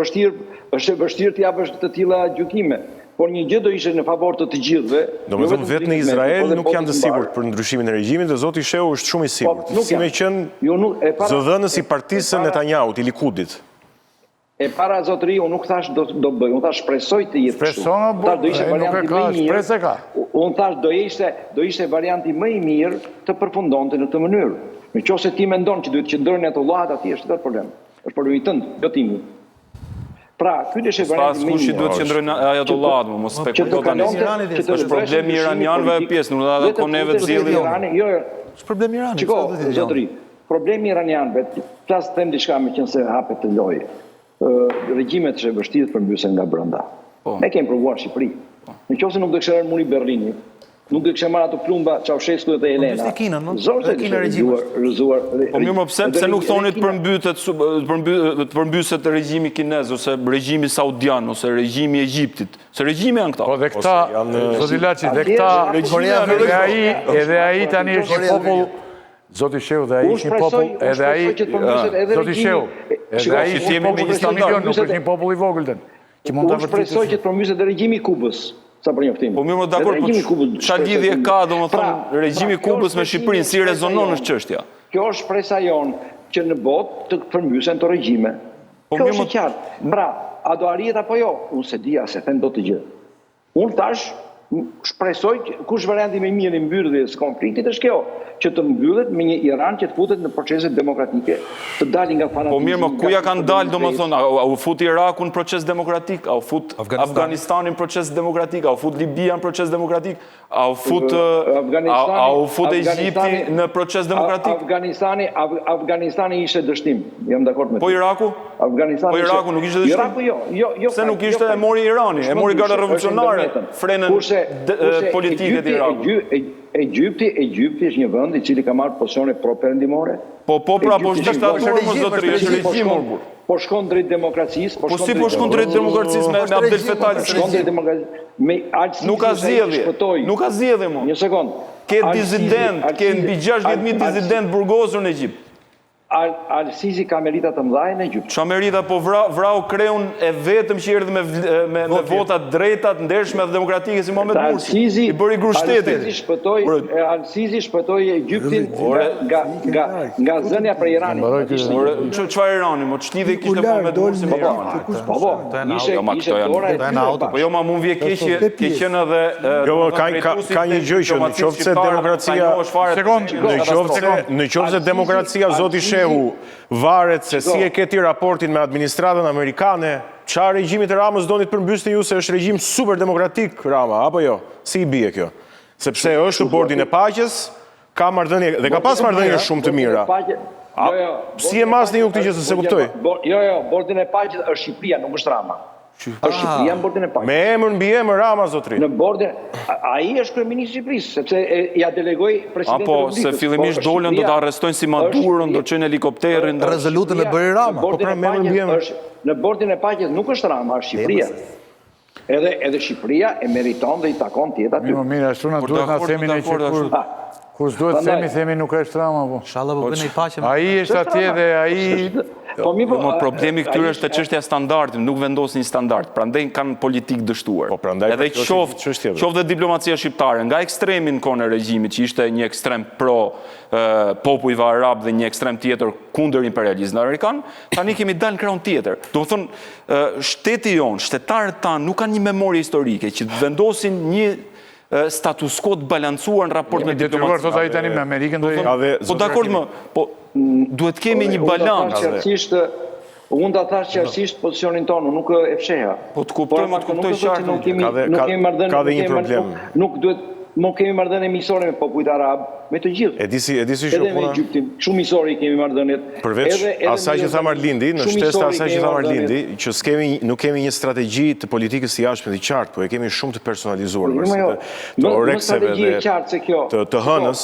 e vështirë të japësh të tilla gjykime. Por një gjë do ishte në favor të të gjithëve. Do me thëmë vetë në Izrael nuk janë të sigurt për ndryshimin e regjimit dhe Zoti Shehu është shumë i sigurt. Si me qenë zëdhënës i partisë Netanjahut, i Likudit. E para zotëri, unë nuk thash do bëj, unë thash shpresoj të jetë kështu. Do ishte varianti më i mirë. Unë thash do ishte varianti më i mirë të përfundonte në këtë mënyrë. Nëse ti mendon që duhet të qëndrojnë ato llojet atij, është vetë problem. Është problemi tënd, jo timi. Pra, ky është varianti më i mirë. Kush duhet të qëndrojnë ajatollat, mos spekuloj tani. Është problemi iranianëve e pjesë, nuk do të neve të zgjidhim. Jo. Është problemi iranit. Çiko, zotëri. Problemi iranianëve, flas them diçka me qenë se hapet të lojë. Regjimet është e vështirë të përmbysen nga brenda. Ne kemi provuar në Shqipëri. Nëse nuk do të kishte rënë muri Berlinit, nuk e kështë marrë ato plumba Ceaușescu dhe Elena. Zorë se rëzuar. Po mirë më pse nuk thonit përmbyset regjimi kinez, ose regjimi saudian, ose regjimi Egjiptit. Se regjimi janë këta. Po dhe këta, Zoti Laçi, dhe këta, edhe ai tani është një popull, Zoti Shehu, dhe ai është një popull, edhe ai, Zoti Shehu, edhe ai është një popull 100 milion, nuk është një popull i vogël den. Unë shpresoj që të përmbyset regjimi i Kubës. Sa për njoftim. Po mirë më dakord, po çfarë lidhje ka domethënë regjimi i Kubës me Shqipërinë, si rezonon është çështja? Kjo është shpresa jonë që në botë të përmbysen të regjime. Kjo është qartë. Pra, a do arrihet apo jo? Unë se dia se them do të gjë. Unë tash shpresoj kush varianti më i mirë i mbylljes konfliktit është kjo, që të mbyllet me një Iran që të futet në procese demokratike, të dalin nga fanatizmi. Po mirë, më ku ja kanë dalë domethënë, a u fut Iraku në proces demokratik, a u fut Afganistanin në proces demokratik, a u fut Libia në proces demokratik, a u fut Egjipti në proces demokratik? Afganistani ishte dështim, jam dakord me ty. Po Iraku? Po Iraku nuk ishte dështim? Iraku jo. Se nuk ishte, e mori Irani, e mori garda revolucionare, frenën politike të Iraku. Egypti është një vend i cili ka marrë pozicione pro-perëndimore. Po pra, po është diktaturë, më zotëri, është regjim. Po shkon drejt demokracisë. Po si po shkon drejt demokracisë me Abdel Fattah el-Sisi? Nuk ka zgjedhje. Nuk ka zgjedhje mo. Një sekond. Ke dizident, ke mbi 60.000 dizident burgosur në Egjipt. Al-Sisi ka merita të mëdha në Egjipt. Qa merita, po vrau kreun e vetëm që erdhi me vota drejtat, ndershme dhe demokratike si Mohamed Mursi. I bëri gru shtetit. Al-Sisi shpëtoi Egjiptin nga zënia për Iranin. Çfarë Irani, mo ç'lidhje kishte Mohamed Mursi me Iranin? Po, ishte dora e tyre. Po jo, ma mund vje keqen edhe... Jo, ka një gjë që në qoftë se demokracia... Në qoftë se demokracia, zoti Shehu, varet se si e keti raportin me administratën amerikane, qa regjimit e Ramës do një të përmbysni ju se është regjim super demokratik, Rama, apo jo? Si i bie kjo? Sepse është bordin e paqes, ka marrëdhënie, dhe ka pas marrëdhënie shumë të mira. Si e masni ju këtë gjë se kuptoj? Jo, bordin e paqes është Shqipëria, nuk është Rama. është Shqipëria në bordin e paqes. Me emër mbi emër Rama, zotri. Në bordin, ai është kryeminist i Shqipërisë, sepse ja delegoi presidentin e Republikës. Se fillimisht dolën do të arrestojnë si Madurën, do të çojnë helikopterin. Rezolutën e bëri Rama. Në bordin e paqes nuk është Rama, është Shqipëria. Edhe Shqipëria e meriton dhe i takon të jetë aty. Mirë, ashtu na duhet na themi ne që kur s'duhet themi nuk është Rama po. Inshallah po bëni paqe. Ai është atje dhe ai problemi këtyre është te çështja e standardit, nuk vendosin një standard, prandaj kanë politikë dështuar. Edhe qoftë diplomacia shqiptare, nga ekstremi në kohën e regjimit që ishte një ekstrem pro popujve arab dhe një ekstrem tjetër kundër imperializmit amerikan, tani kemi dalë në krahun tjetër. Do të thonë, shteti jonë, shtetarët tanë nuk kanë një memorie historike që të vendosin një status quo të balancuar në raport me diplomacinë. Thot ai tani me Amerikën do Po dakord më, po duhet kemi një balancë. Unë ta thash qartësisht pozicionin tonë, nuk e fsheha. Po të kuptojmë, të kuptoj qartë. Ka dhe një problem. Nuk duhet, nuk kemi marrëdhënie miqësore me popujt arab, me të gjithë. E disi që edhe me Egjiptin, shumë miqësori kemi marrëdhëniet. Përveç asaj që tha Marlindi, në shtesë të asaj që tha Marlindi, që nuk kemi një strategji të politikës së jashtme të qartë, po e kemi shumë të personalizuar, të orekseve dhe të hënës.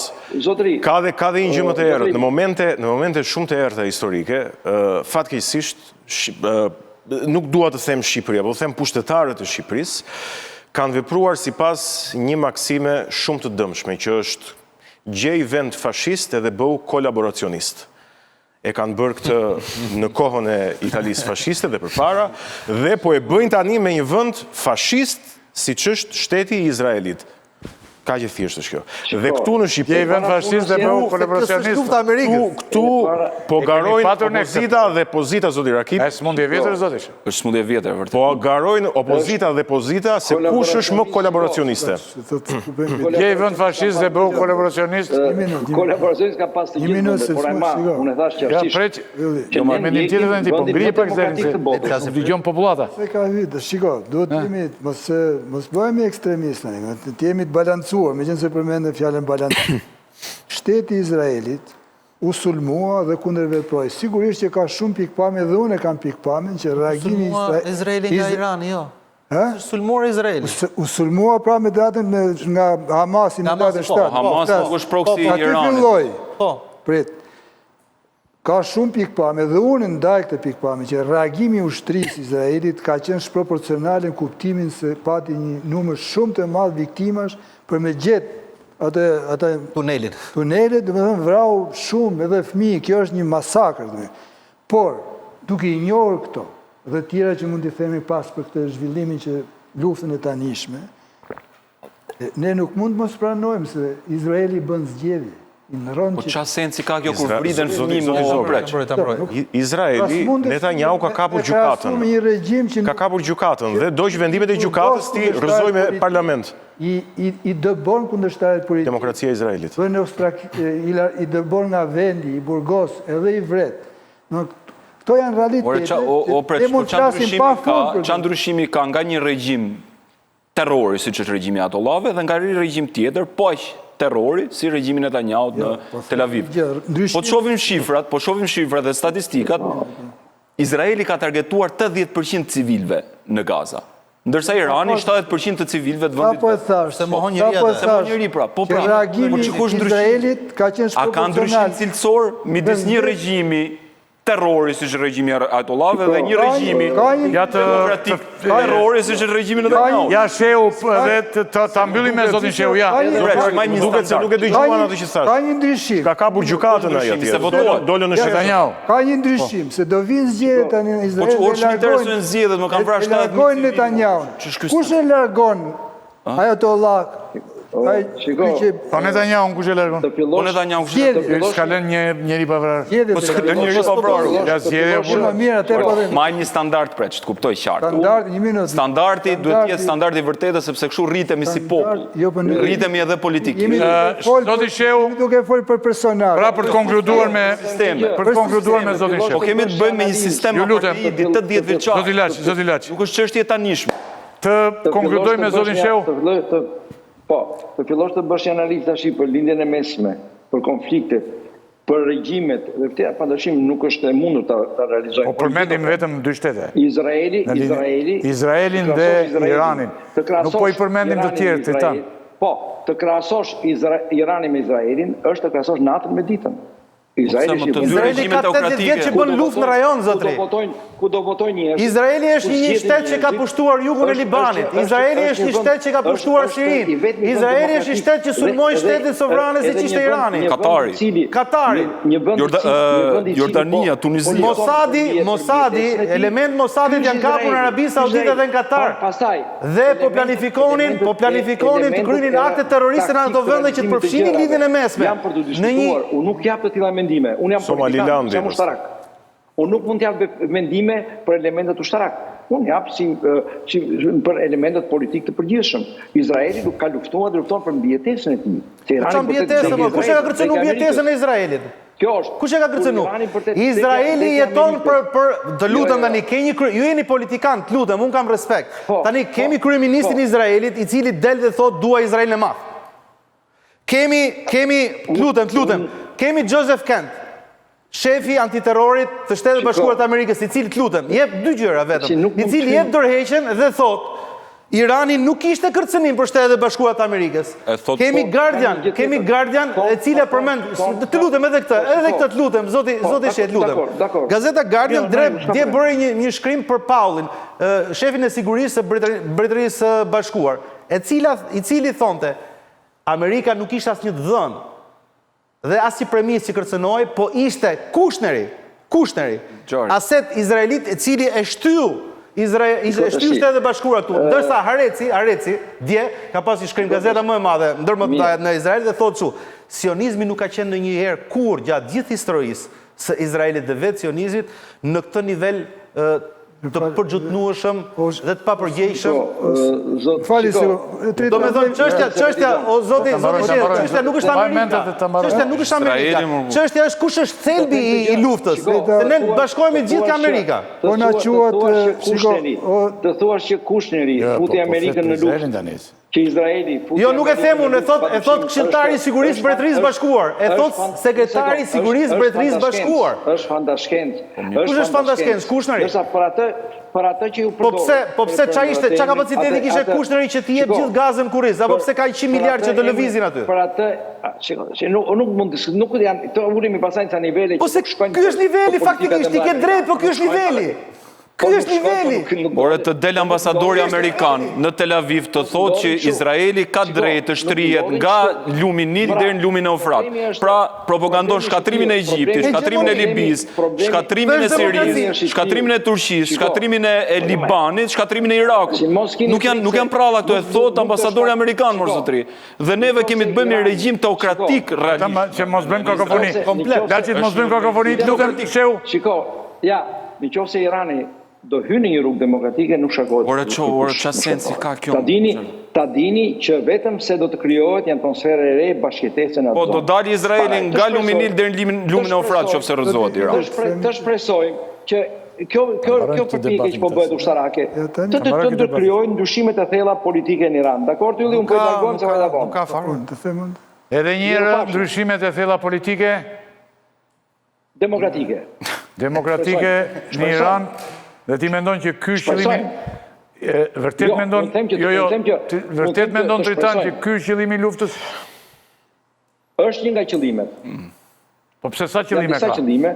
Ka dhe një gjë më të errët. Në momente shumë të errëta historike, fatkeqësisht nuk dua të them Shqipëria, po them pushtetarët e Shqipërisë kanë vepruar sipas një maksime shumë të dëmshme, që është gjej vend fashist edhe bëu kolaboracionist. E kanë bërë këtë në kohën e Italisë fashiste dhe përpara, dhe po e bëjnë tani me një vend fashist, siç është shteti i Izraelit. Ka që thjesht është kjo. Dhe këtu në Shqipëri... Gjej vend fashist dhe bëu kolaboracionist. Këtu po garojnë opozita dhe pozita, zoti Rakip. Është smundje vjetër, zotish? Është smundje vjetër, vërtet. Po garojnë opozita dhe pozita se kush është më kolaboracioniste. Gjej vend fashist dhe bëu kolaboracionist. Kolaboracionist ka pas të gjithë, por ai ma, unë e thash qartësisht. Jo, ma mendim tjetër dhe në ti, po ngri pak zërin se dëgjon popullata. Se ka hyrë, shiko, duhet të jemi, mos bëhemi ekstremistë, të jemi të balancuar, me qenë se përmendë fjallën balancuar. Shteti Izraelit u sulmua dhe kundërveproi. Sigurisht që ka shumë pikpame dhe unë e kam pikpame që reagimi Izraeli nga Irani, jo. Sulmuar Izraeli. U sulmua pra me datën nga Hamasi në datën 7. Hamas nuk është proksi i Aty Iranit. filloi. Prit. Ka shumë pikpame dhe unë ndaj këtë pikpame që reagimi i ushtrisë Izraelit ka qenë shproporcional në kuptimin se pati një numër shumë të madh viktimash për me gjetë atë Tunelit. Tunelet, domethënë vrau shumë edhe fëmijë, kjo është një masakër domethënë. Por duke i njohur këto dhe tjera që mund t'i themi pas për këtë zhvillimin që luftën e tanishme, ne nuk mund mos pranojmë se Izraeli bën zgjedhje. Po qa sensi ka kjo kur vriden fëmijë me preq? Izraeli, Netanyahu ka kapur gjykatën. Ka kapur gjykatën dhe do që vendimet e gjykatës ti rrëzoj me parlament. I dëbon kundërshtarët politik. Demokracia e Izraelit. I dëbon nga vendi, i burgos, edhe i vret. Këto janë realitete. Qa ndryshimi ka nga një regjim terrori, si që është regjimi Atollave, dhe nga një regjim tjetër, poq terrori, si regjimin Netanyahu në Tel Aviv. Po të shohim shifrat dhe statistikat, Izraeli ka targetuar 80% civilve në Gaza. Ndërsa Irani 70% të civilve të vendit. Po e thash, se mohon njëri pra. Po pra, reagimi i Izraelit ka qenë shproporcional. A ka ndryshim cilësor midis një regjimi terrori, si që regjimi Atollave, dhe një regjimi demokratik terrori, si që regjimi në Netanyahu. Ja, Shehu, dhe të mbyllim me zotin Shehu, ja. Duket se nuk e dëgjuan atë që thash. Ka një ndryshim. Ka kapur gjykatën ai atje. Dolën në Netanyahu. Ka një ndryshim, se do vinë zgjedhjet tani në Izrael. Po që interesojnë zgjedhjet, më kanë vrarë 7 largojnë Netanyahu. Kush e largon Ayatollah? Po Netanyahu kush e largon? Po Netanyahu kush e largon? S'ka lënë njeri pa vrarë. Po s'ka lënë njeri pa vrarë. Ja zgjedhje. Ma një standart preq, të kuptoj qartë. Standardi duhet jetë standardi vërtetë, sepse kështu rritemi si popull. Rritemi edhe politikisht. Zoti Shehu, duke folë për personal. Pra për të konkluduar me zotin Shehu. Po kemi të bëjmë me një sistem apartheidi 80 vjeçar. Zoti Laç. Nuk është çështje tanishme. Të konkludoj me zotin Shehu. Po, të fillosh të bësh analizë tash për lindjen e mesme, për konfliktet, për regjimet, dhe këtë padyshim nuk është e mundur ta realizojmë. Po përmendim vetëm dy shtete. Izraelin dhe Iranin. Nuk po i përmendim të tjerë të tanë. Po, të krahasosh Iranin me Izraelin është të krahasosh natën me ditën. Izraeli ka 80 vjetë që bën luftë në rajon, zotri. Ku do votojnë njerëz. Izraeli është një shtet që ka pushtuar jugun e Libanit. Izraeli është një shtet që ka pushtuar Sirin. Izraeli është një shtet që sulmoi shtetet sovrane si që ishte Irani. Katari. Jordania, Tunizia. Mossadi, element Mossadit janë kapur në Arabi Saudite dhe në Katar. Dhe po planifikonin të krynin akte terroriste në ato vende që të përfshinin lidhjen e mesme. Në një unë jam politikan, jam ushtarak. Unë nuk mund të jap mendime për elementet ushtarak. Unë jap për elementet politik të përgjithshëm. Izraeli nuk ka luftuar dhe lufton për mbijetesën e tij. Kush e ka kërcënuar mbijetesën e Izraelit? Kjo është. Kush e ka kërcënuar? Izraeli jeton për të lutem tani, ju jeni politikan, të lutem, unë kam respekt. Tani kemi kryeministin e Izraelit i cili del dhe thot dua Izraelin e madh. Kemi, lutem, kemi Joseph Kent, shefi antiterrorit të Shtetet Bashkuara të Amerikës, i cili lutem, jep dy gjëra vetëm, i cili jep dorëheqjen dhe thot Irani nuk ishte kërcënim për Shtetet Bashkuara të Amerikës. Kemi Guardian, e cila përmend, të lutem edhe këtë të lutem, zoti Shet, lutem. Gazeta Guardian dje bëri një shkrim për Paulin, shefin e sigurisë së Mbretërisë së Bashkuar, i cili thonte Amerika nuk ishte asnjë dhënë dhe as si premis që kërcënoi, po ishte Kushneri, aset izraelit e cili e shtyu Shtetet Bashkuara këtu, ndërsa Hareci, dje, ka pas një shkrim gazeta më e madhe, ndërmëtajet në Izrael, dhe thotë që sionizmi nuk ka qenë në një herë kur gjatë gjithë historisë së Izraelit dhe vetë sionizmit në këtë nivel të përgjutnueshëm dhe të papërgjeshëm. Do me thonë, çështja, o zoti Shet, çështja nuk është Amerika. Çështja është kush është thelbi i luftës. Se ne bashkohemi gjithë ka Amerika. Po na quhet, të thuash që Kushneri futi Amerikën në luftë. që Izraeli... Jo, nuk e them unë, e thot këshilltari i sigurisë Mbretërisë Bashkuar, e thot sekretari i sigurisë Mbretërisë Bashkuar. Është fandashkenc. Kush është fandashkenc? Kushnëri? Për atë që ju përdojnë... Po pse qa kapaciteti kishe Kushnëri që t'i jep gjithë gazën Kuris, apo pse ka 100 miliard që të lëvizin aty? Për atë... Nuk mund të... Nuk janë... Të urimi pasajnë sa niveli... Po se ky është niveli, faktikisht, i ke drejt, po ky është niveli. Ky është niveli. Por të del ambasadori Amerikan në Tel Aviv të thotë që Izraeli ka drejt të shtrihet nga lumi Nil deri në lumin Eufrat. Pra propagandon shkatrimin e Egjiptit, shkatrimin e Libis, shkatrimin e Sirisë, shkatrimin e Turqisë, shkatrimin e Libanit, shkatrimin e Irakut. Nuk janë pralla këto, e thotë ambasadori Amerikan, mor zotri. Dhe neve kemi të bëjmë një regjim teokratik realisht. Që mos bëjmë kakofoni. Laçi mos bëjmë kakofoni, lutem sheu. Shiko, ja, nëse Irani do hynë një rrugë demokratike, nuk shakohet. Ore qa sensi ka kjo? Ta dini që vetëm se do të krijohet një atmosferë e re bashkëjetese në atë. Po do dali Izraeli nga lumi Nil deri në lumin Eufrat nëse rrezohet Irani. Të shpresojmë që kjo përpjekje që po bëhet ushtarake të ndërkrijojnë ndryshimet e thella politike në Iran. Dakor, ylli unë po i largohem se vajta vonë. Nuk ka fare. Edhe një herë ndryshimet e thella politike demokratike në Iran. Dhe ti mendon që ky qëllimi, vërtet mendon Dritan që ky është qëllimi i luftës? Është një nga qëllimet. Po pse sa qëllime ka? Sa qëllime,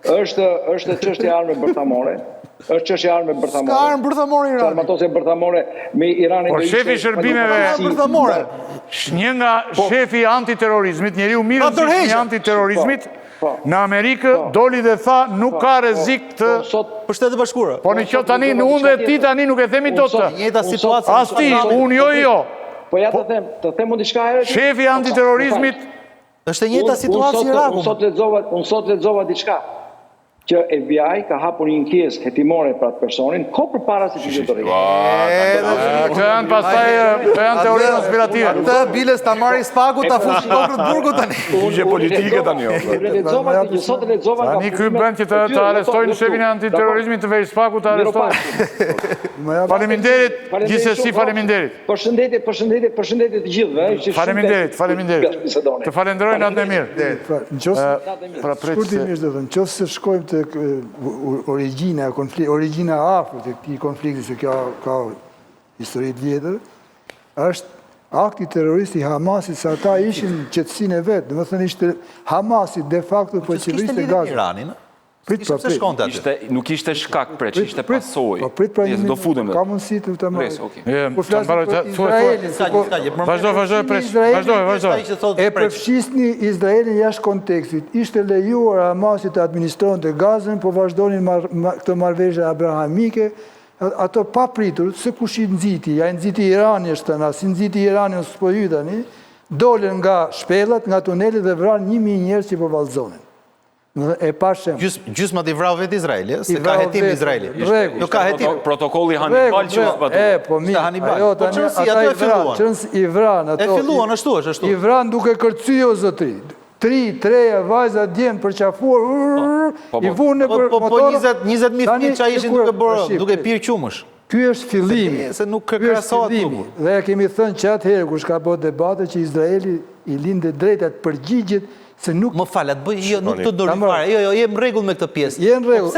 është çështje armë bërthamore, Ka armë bërthamore Irani. Armatose bërthamore me Iranin. Po shefi i shërbimeve një nga shefi i antiterrorizmit, njeriu mirë i antiterrorizmit, në Amerikë doli dhe tha nuk ka rrezik të për Shtetet e Bashkuara. Po në qoftë tani në unë dhe ti tani nuk e themi dot. Njëjta situatë. As ti, unë jo. Po ja të them unë diçka herë. Shefi i antiterrorizmit është e njëjta situatë në Irak. Unë sot lexova diçka që FBI ka hapur një ankesë hetimore për atë personin, kohë përpara se të gjithë të Këto janë pastaj teori konspirative. Të biles ta marri spaku ta fush tokrët burgut tani. Gjë politike tani. Sot lexova nga tani ky bën që të arrestojnë shefin e antiterrorizmit të vej spaku të arrestojnë. Faleminderit, gjithsesi faleminderit. Përshëndetje të gjithëve. Faleminderit. Të falenderoj natën e mirë. Shkurtimisht do të thënë, nëse shkojmë të origjina afër të këtij konflikti, se kjo ka histori të vjetër, është akti terrorist i Hamasit, se ata ishin qetësinë e vet, domethënë ishte Hamasi de facto po qeverisë Gazën. Nuk ishte shkak preç, ishte pasojë. Do futem. Ka mundësi të të marrë. Vazhdo. E përfshisni Izraelin jashtë kontekstit. Ishte lejuar Hamasit të administronte Gazën, po vazhdonin këtë marrëveshje abrahamike, ato pa pritur, se kush i nxiti, ja i nxiti Irani është tani, si nxiti Irani ose po hyj tani, dolën nga shpellat, nga tunelet dhe vranë 1000 njerëz që po vallëzonin. E pashem. Gjysma t'i vrau vetë Izraeli, se ka hetim Izraeli. Nuk ka hetim. Protokolli Hannibal që më zbatu. Po mirë. Po qënësi, ato e filluan. Qënësi i vranë. E filluan, ashtu. I vranë duke kërcy o zotri. 3 vajza djenë për qafuar, i vunë për motorë. Po 20.000 fëmijë që ishin duke pirë qumësh. Ky është fillimi. Se nuk krahasohet këtu. Dhe kemi thënë që atëherë kur ka bërë debate që Izraeli i lindë drejtat përgjigjet se nuk... Më falat, nuk të dorim fare, jo, jem rregull me këtë pjesë. Jem rregull.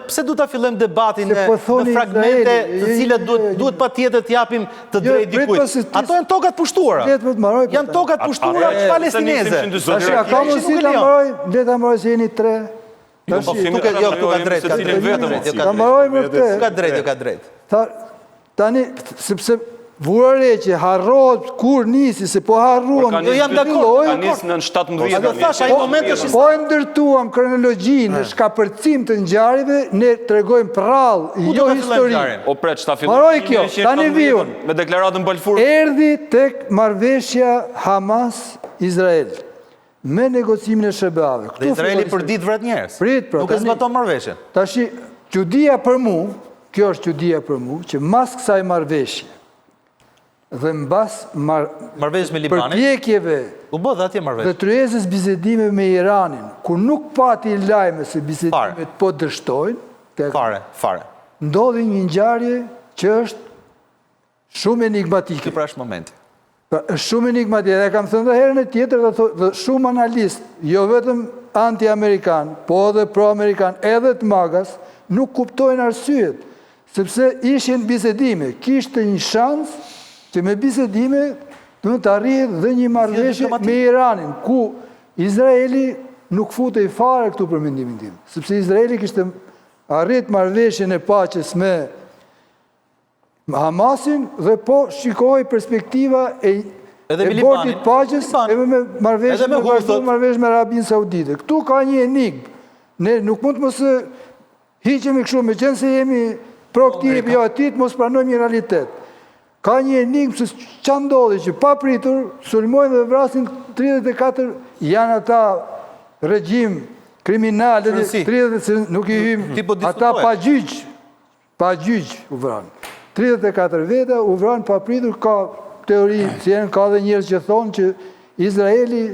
Pse du ta fillojmë debatin në fragmente të cilat duhet patjetër t'japim të drejt dikujt. Ato janë tokat pushtuara. Janë tokat pushtuara palestineze. Ka mundësi ta mbaroj se jeni 3. Këtu ka drejt. Ta mbarojmë këtë. Ka drejt. Tani, sepse vurare që harrohet kur nisi, se po harruam. Jo jam dakord. Ka nisë në 17. Do thash ai momenti është po e ndërtuam kronologjinë në shkapërcim të ngjarjeve, ne tregojmë prallë, jo histori. O pret, ta fillon. Mbaroj kjo, tani viun. Me deklaratën Balfour. Erdhi tek marrëveshja Hamas-Izrael me negocimin e SBA-ve. Dhe Izraeli për ditë vret njerëz. Nuk e zbaton marrëveshjen. Tashi, çudia për mua, kjo është çudia për mua, që mas kësaj marrëveshje dhe mbas marrëveshjes me Libanin, përpjekjeve u bë dhe atje marrëveshje. Dhe tryezës bisedime me Iranin, ku nuk pati lajme se bisedimet po dështojnë, fare. Ndodhi një ngjarje që është shumë enigmatike. Ky pra është momenti. Është shumë enigmatike. Dhe kam thënë dhe herën e tjetër dhe shumë analist, jo vetëm anti-amerikan, po edhe pro-amerikan, edhe të magas, nuk kuptojnë arsyet, sepse ishin bisedime. Kishte një shans që me bisedime të arrihet dhe një marrëveshje me Iranin, ku Izraeli nuk futej fare këtu për mendimin tim, sepse Izraeli kishte arrit marrëveshjen e paqes me Hamasin dhe po shikoj perspektiva e bordit paqes edhe me marrëveshje me Arabinë Saudite. Këtu ka një enigmë. Ne nuk mund të mos hiqemi kështu, me qenë se jemi pro këtij jo atit, mos pranojmë një realitet. Ka një enigmë se që ndodhi që pa pritur, sulmojnë dhe vrasin 34, janë ata regjim kriminal, nuk i hymë, ata pa gjyq u vranë. 34 veta u vranë pa pritur, ka teori, ka dhe njerëz që thonë që Izraeli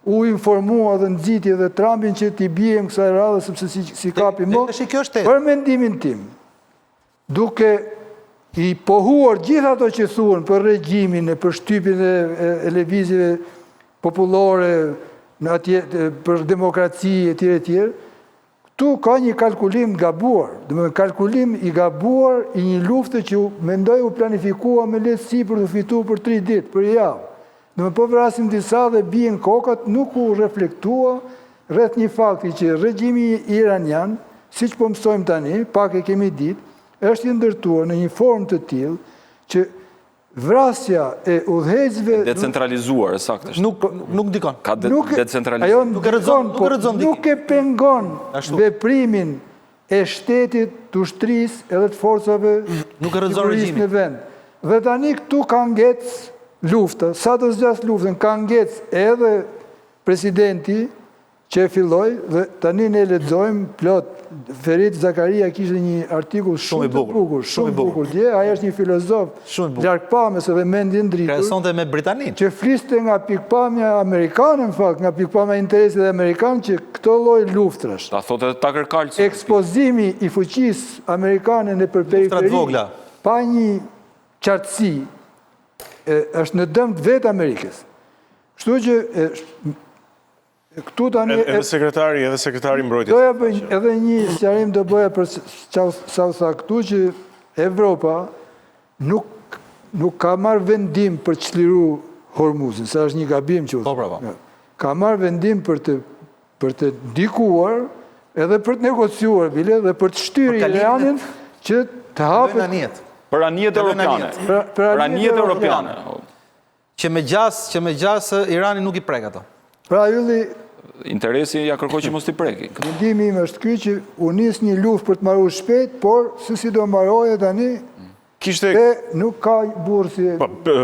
u informua dhe nxiti dhe Trumpin që t'i bijem kësaj radhe, sepse si kapi më, për mendimin tim, duke i pohuar gjitha ato që thuan për regjimin, për shtypin e lëvizjeve popullore, për demokraci e tjere, këtu ka një kalkulim gabuar, kalkulim i gabuar i një lufte që mendoj u planifikua me lehtësi për të fituar për 3 ditë, për javë. Po vrasim disa dhe bien kokat, nuk u reflektua rreth një fakti që regjimi iranian, si që po mësojmë tani, pak e kemi ditë, është i ndërtuar në një formë të tillë që vrasja e udhëheqësve decentralizuar saktësisht. Nuk dikon. Ka decentralizuar. Ajo nuk e pengon veprimin e shtetit, të ushtrisë edhe të forcave sigurisë në vend. Dhe tani këtu ka ngec lufta, sa të zgjas luftën, ka ngec edhe presidenti që e filloj, dhe tani ne lexojmë plot. Ferit Zakaria kishte një artikull shumë të bukur, shumë bukur dje, ai është një filozof largpamës edhe mendje ndritur. Kresonte me Britaninë. Që fliste nga pikpamja amerikane, në fakt, nga pikpamja interesit amerikan, që këto lloj luftrash. Ta thotë edhe Tucker Carlson. Ekspozimi i fuqisë amerikane në periferi, pa një qartësi, është në dëm të vetë Amerikës. Kështu që edhe sekretari mbrojtjes. Doja bëj edhe një sqarim do bëja për sa u tha këtu që Evropa nuk ka marrë vendim për të çliru Hormuzin, sa është një gabim që u tha. Ka marrë vendim për të ndikuar edhe për të negociuar bile dhe për të shtyrë Iranin që të hapet për anijet europiane. Për anijet europiane. Që me gjas Irani nuk i prek ato. Pra ylli interesi ja kërkoj që mos t'i preki. Mendimi im është ky që u nis një luftë për të marrë shpejt, por si do mbaroje tani, nuk ka bursi.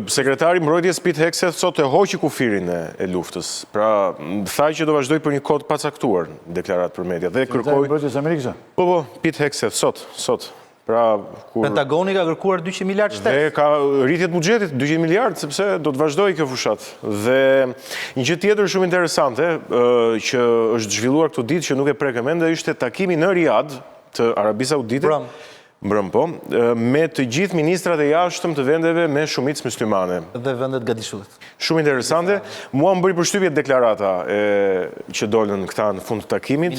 Sekretari mbrojtjes Pete Hegseth sot e hoqi kufirin e luftës. Pra, tha që do vazhdoj për një kod pacaktuar në deklarat për media. Dhe kërkoj... Mbrojtjes Amerikës? Po, Pete Hegseth, sot. Pentagoni ka kërkuar 200 miliard shtet. Dhe ka rritjet buxhetit 200 miliard, sepse do të vazhdoj kjo fushat. Dhe një gjë tjetër shumë interesante, që është zhvilluar këtu ditë, që nuk e prek mend, ishte takimi në Riyadh të Arabisë Saudite, mbrëm po, me të gjithë ministrat e jashtëm të vendeve me shumicë myslimane. Dhe vendet gadishullit. Shumë interesante. Mua më bëri përshtypje deklarata që dolën këta në fund të takimit,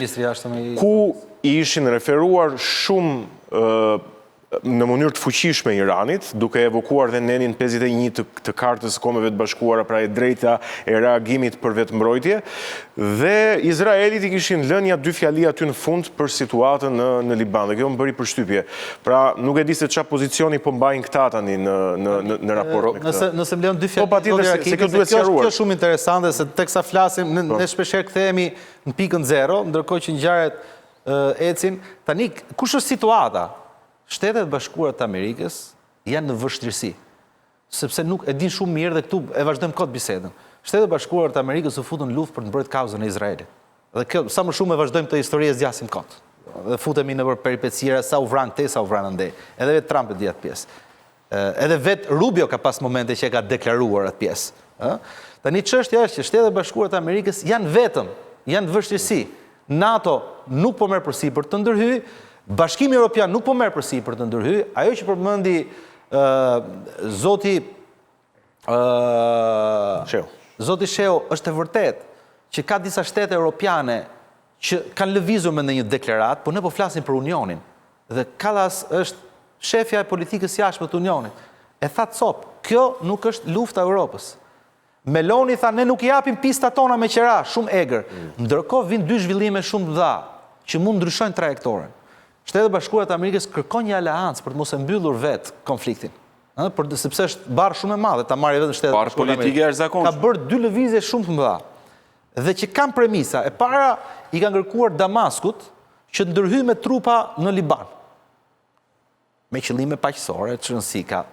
ku ishin referuar shumë në mënyrë të fuqishme Iranit, duke evokuar dhe nenin 51 të kartës Kombeve të Bashkuara, pra e drejta e reagimit për vetëmbrojtje, dhe Izraelit i kishin lënë ja 2 fjali aty në fund për situatën në Liban. Dhe kjo më bëri përshtypje. Pra nuk e di se çfarë pozicioni po mbajnë këta tani në raport me këtë. Nëse më lejon 2 fjali, kjo është shumë interesante, se teksa flasim, ne shpeshherë kthehemi në pikën 0, ndërkohë që ngjarjet ecin. Tani, kush është situata? Shtetet Bashkuara të Amerikës janë në vështirësi, sepse nuk e din shumë mirë dhe këtu e vazhdojmë kot bisedën. Shtetet Bashkuara të Amerikës u futën në luftë për të mbrojtur kauzën e Izraelit. Dhe kjo sa më shumë e vazhdojmë të historisë zgjasim kot. Dhe futemi në peripeciera sa u vran këtej, sa u vran andej. Edhe vetë Trump di atë pjesë. Edhe vetë Rubio ka pas momente që e ka deklaruar atë pjesë. Tani çështja është që Shtetet Bashkuara të Amerikës janë vetëm, janë vështirësi. NATO nuk po merr përsipër të ndërhyjë, Bashkimi Evropian nuk po merr përsipër të ndërhyjë, ajo që përmendi Zoti Sheu, është e vërtet që ka disa shtete europiane që kanë lëvizur me në një deklarat, po ne po flasim për Unionin. Dhe Kallas është shefja e politikës jashtme të Unionit. E tha cop, kjo nuk është lufta Europës. Meloni tha, ne nuk i japim pista tona me qera, shumë egër. Ndërkohë vinë dy zhvillime shumë dha, që mund ndryshojnë trajektoren. Shtetet e Bashkuara të Amerikës kërkon një aleancë për të mos e mbyllur vetë konfliktin. Sepse është barë shumë e madhe, ta marrë vetëm Shtetet e Bashkuara të Amerikës. Ka bërë dy lëvizje shumë të mëdha. Dhe që kanë premisa, e para i kanë kërkuar Damaskut që të ndërhyjë me trupa në Liban. Me qëllime paqësore, çrënësi ka.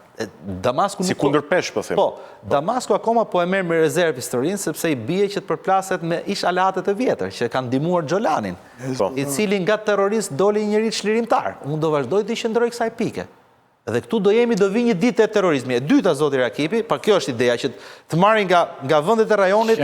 Damasku si kundër pesh, po them. Po, Damasku akoma po e merr me rezervë historinë sepse i bie që të përplaset me ish aleatët e vjetër që kanë ndihmuar Xholanin, i cili nga terrorist doli njëri çlirimtar. Unë do vazhdoj të qëndroj kësaj pike. Dhe këtu do vi një ditë e terrorizmi. E dyta, zoti Rakipi, pa kjo është ideja që të marrin nga vendet e rajonit,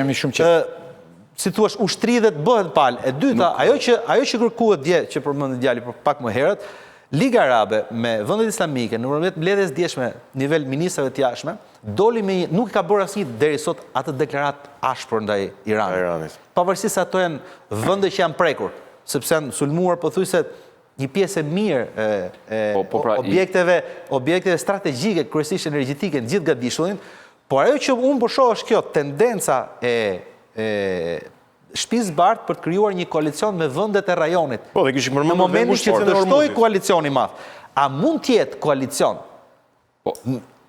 si thua, ushtri dhe të bëhet palë. E dyta, ajo që kërkuhet dje, që përmendi djali për pak më herët, Liga Arabe me vendet islamike në përmjet mbledhjes djeshme nivel ministrave të jashtme, doli me nuk ka bërë asnjë deri sot atë deklarat ashpër ndaj Iranit. Pavarësisht se ato janë vende që janë prekur, sepse janë sulmuar pothuajse një pjesë e mirë objekteve strategjike, kryesisht energjetike në gjithë gadishullin, por ajo që unë po shoh është kjo tendenca e shtëpisë Bart për të krijuar një koalicion me vendet e rajonit. Po, dhe kishim në momentin që të dështoj koalicioni i madh. A mund të jetë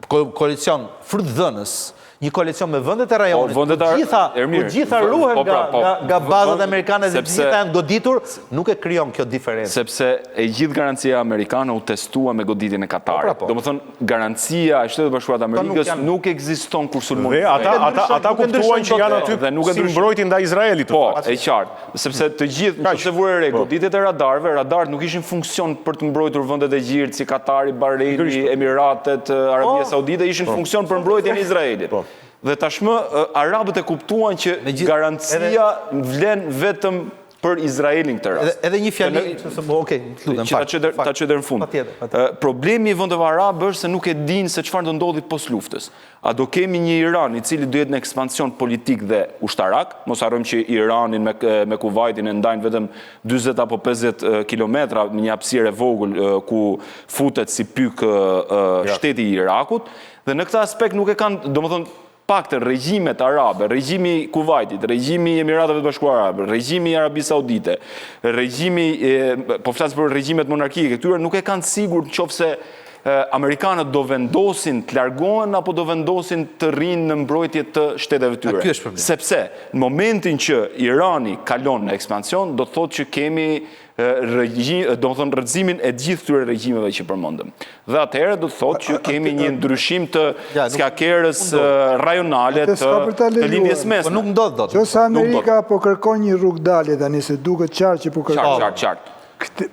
koalicion frutdhënës, një koalicion me vendet e rajonit, ku gjitha ruhen nga bazat amerikane dhe gjitha janë goditur, nuk e krijon kjo diferencë. Sepse e gjithë garancia amerikane u testua me goditjen e Katarit. Domethënë, garancia e Shtetit Bashkuar të Amerikës nuk ekziston kur sulmon. Dhe ata kuptuan që janë aty si mbrojtje ndaj Izraelit. Po, e qartë. Sepse të gjithë, nëse vure re goditjet e radarët nuk ishin funksion për të mbrojtur vendet e gjirt si Katari, Bahreini, Emiratet, Arabia Saudite, ishin funksion për mbrojtjen e Izraelit. Dhe tashmë, arabët e kuptuan që garancia vlen vetëm për Izraelin këtë rast. Edhe një fjali, ta që dhe në fund. Problemi i vendeve arabe është se nuk e dinë se çfarë do ndodhi pas luftës. A do kemi një Iran i cili do jetë në ekspansion politik dhe ushtarak, mos harrojmë që Iranin me Kuvajtin e ndajnë vetëm 40 apo 50 kilometra me një hapësirë e vogël ku futet si pyk shteti i Irakut, dhe në këtë aspekt nuk e kanë, domethënë, paktën regjimet arabe, regjimi Kuvajtit, regjimi Emiratëve të Bashkuara Arabe, regjimi Arabisë Saudite, po flas për regjimet monarkike, këtyre nuk e kanë sigur nëse amerikanët do vendosin të largohen apo do vendosin të rinë në mbrojtje të shteteve tyre. Sepse në momentin që Irani kalon në ekspansion, do të thotë që kemi rrëzimin e gjithë këtyre regjimeve që përmendëm. Dhe atëherë do të thotë që kemi një ndryshim të skakerës rajonale të lindjes mesme. Po nuk ndodh dot. Nëse Amerika po kërkon një rrugdalje tani se duket qartë që po kërkon. Qartë.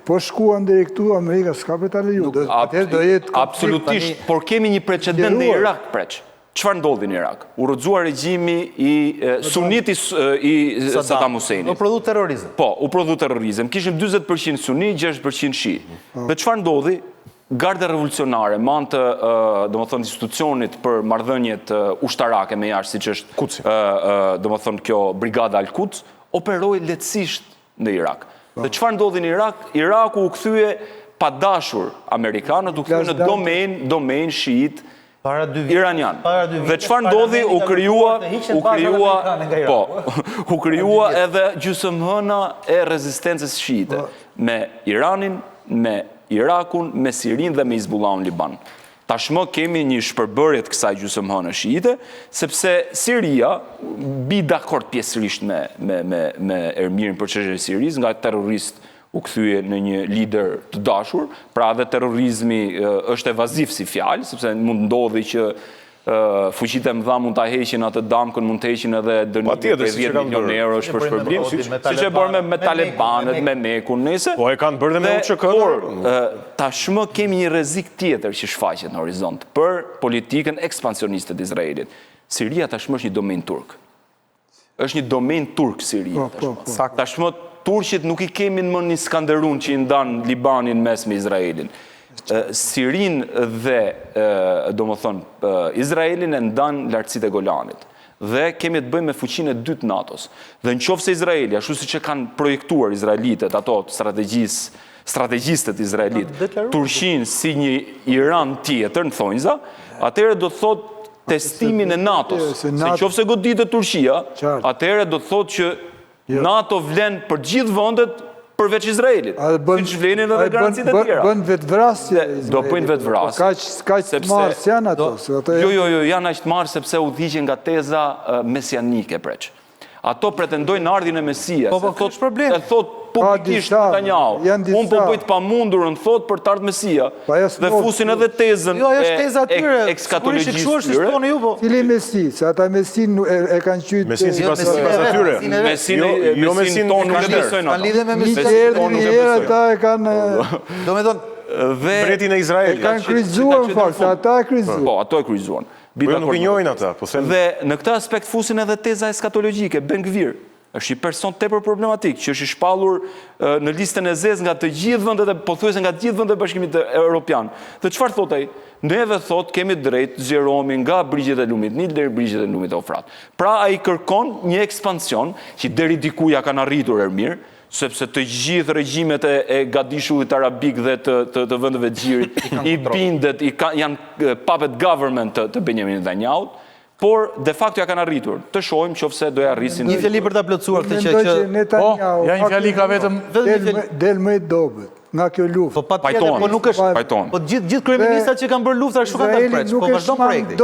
Po shkuan deri këtu, Amerika s'ka për ta lejuar. Atëherë do jetë absolutisht, por kemi një precedent në Irak, preç. Çfarë ndodhi në Irak? U rrëzua regjimi i sunit i Saddam Huseinit. U prodhu terrorizëm. Po, u prodhu terrorizëm. Kishim 40% suni, 60% shi. Dhe çfarë ndodhi? Garda revolucionare, me anë të, domethënë, institucionit për marrëdhëniet ushtarake me jashtë, siç është, domethënë, kjo brigada Al-Quds, operoi lehtësisht në Irak. Dhe çfarë ndodhi në Irak? Iraku u kthye pa dashur amerikanët, u kthye në domen shiit iranian. Dhe çfarë ndodhi? U krijua edhe gjysmëhëna e rezistencës shiite me Iranin, me Irakun, me Sirin dhe me Hizbullahun Liban. Tashmë kemi një shpërbërje të kësaj gjysmëhëne shiite, sepse Siria bi dakord pjesërisht me Ermirin për çështjen e Sirisë, nga terrorist u kthye në një lider të dashur, pra edhe terrorizmi është evaziv si fjalë, sepse mund ndodhi që fuqitë e mëdha mund ta heqin atë damkën, mund të heqin edhe dënimin për 10 milionë euro për shpërblim, siç e bërë me talibanët, me Mekun, nëse. Po e kanë bërë dhe me UÇK-n. Tashmë kemi një rrezik tjetër që shfaqet në horizont për politikën ekspansioniste të Izraelit. Siria tashmë është një domen turk. Është një domen turk Siria tashmë. Tashmë turqit nuk i kemi më një Skanderun që i ndan Libanin mes me Izraelin. Sirin dhe, do më thonë, Izraelin e ndanë lartësit e Golanit. Dhe kemi të bëjmë me fuqinë e dytë NATO-s. Dhe në qoftë se Izraeli, ashtu si që kanë projektuar Izraelitet, ato strategjistët Izraelit, Turqinë si një Iran tjetër, në thonjza, atëherë do të thotë testimin e NATO-s. Se qoftë se goditë Turqia, atëherë do të thotë që NATO vlen për gjithë vendet përveç Izraelit, si që vlenin edhe garancit e tjera. Bën vetvrasje. Do bëjnë vetvrasje. Kaq të marrës janë ato. Jo, janë aq të marrë sepse u dhigjen nga teza mesianike preq. Ato pretendojnë ardhin e Mesias. Po, kështë problem. E thot publikisht Netanyahu. Unë po bëjt pa mundurën, thot për të ardhë Mesia. Dhe fusin edhe tezën e ekskatologjisë tyre. Cili Mesi? Se ata Mesin e kanë qytë... Mesin si pas atyre. Mesin tonë nuk besojnë ata. Një herë ata e kanë... Do me thonë... Bretin e Izrael. E kanë kryzuar në fakt, ata e kryzuar. Po, ato e kryzuar. Po nuk i njojnë ata. Dhe në këtë aspekt fusin edhe teza eskatologjike, Ben Gvir. Është një person tepër problematik, që është i shpallur në listën e zezë nga të gjithë vendet, pothuajse nga të gjithë vendet e Bashkimit Evropian. Dhe çfarë thot ai? Neve thot kemi drejt zgjerohemi nga brigjet e lumit Nil deri brigjet e lumit Eufrat. Pra ai kërkon një ekspansion që deri diku ja kanë arritur mirë, sepse të gjithë regjimet e gadishullit arabik dhe të vendeve të gjirit i bindet, janë puppet government të Benjamin Netanyahu. Por, de facto, ja kanë arritur. Të shohim qofse do ja arrisin... Një fjali për të plotësuar këtë që... Po, ja një fjali ka vetëm... Del më i dobet, nga kjo luftë. Po nuk është... Po gjithë kryeministrat që kanë bërë luftë, ashtu kanë të preç, po vazhdo projekti.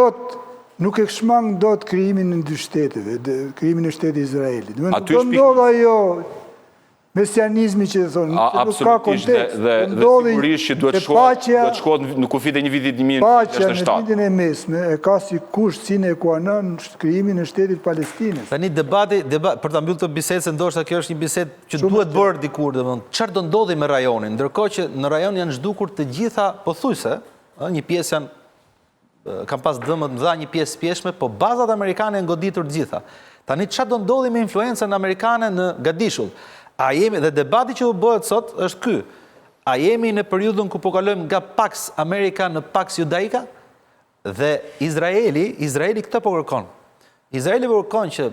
Nuk e shmang dot krijimin në dy shteteve, krijimin e shtetit Izraelit. Aty do ndodh ajo mesianizmi që thonë, nuk ka kontekst. Dhe sigurisht që duhet shkohet në kufit e një vitit 1967. Paqja në vitin e mesme e ka si kusht sine qua non krijimin e shtetit Palestinës. Tani debati, për ta mbyllur këtë bisedë, se ndoshta kjo është një bisedë që duhet bërë dikur, domethënë, çfarë do ndodhi me rajonin, ndërkohë që në rajon janë zhdukur të gjitha pothuajse, një pjesë janë kanë pas dëmë të mëdha, një pjesë pjeshme, po bazat amerikane janë goditur të gjitha. Tani çfarë do ndodhi me influencën amerikane në Gadishull? A jemi, dhe debati që u bëhet sot është ky, a jemi në periudhën ku po kalojmë nga Pax Amerika në Pax Judaika? Dhe Izraeli këtë po kërkon. Izraeli po kërkon që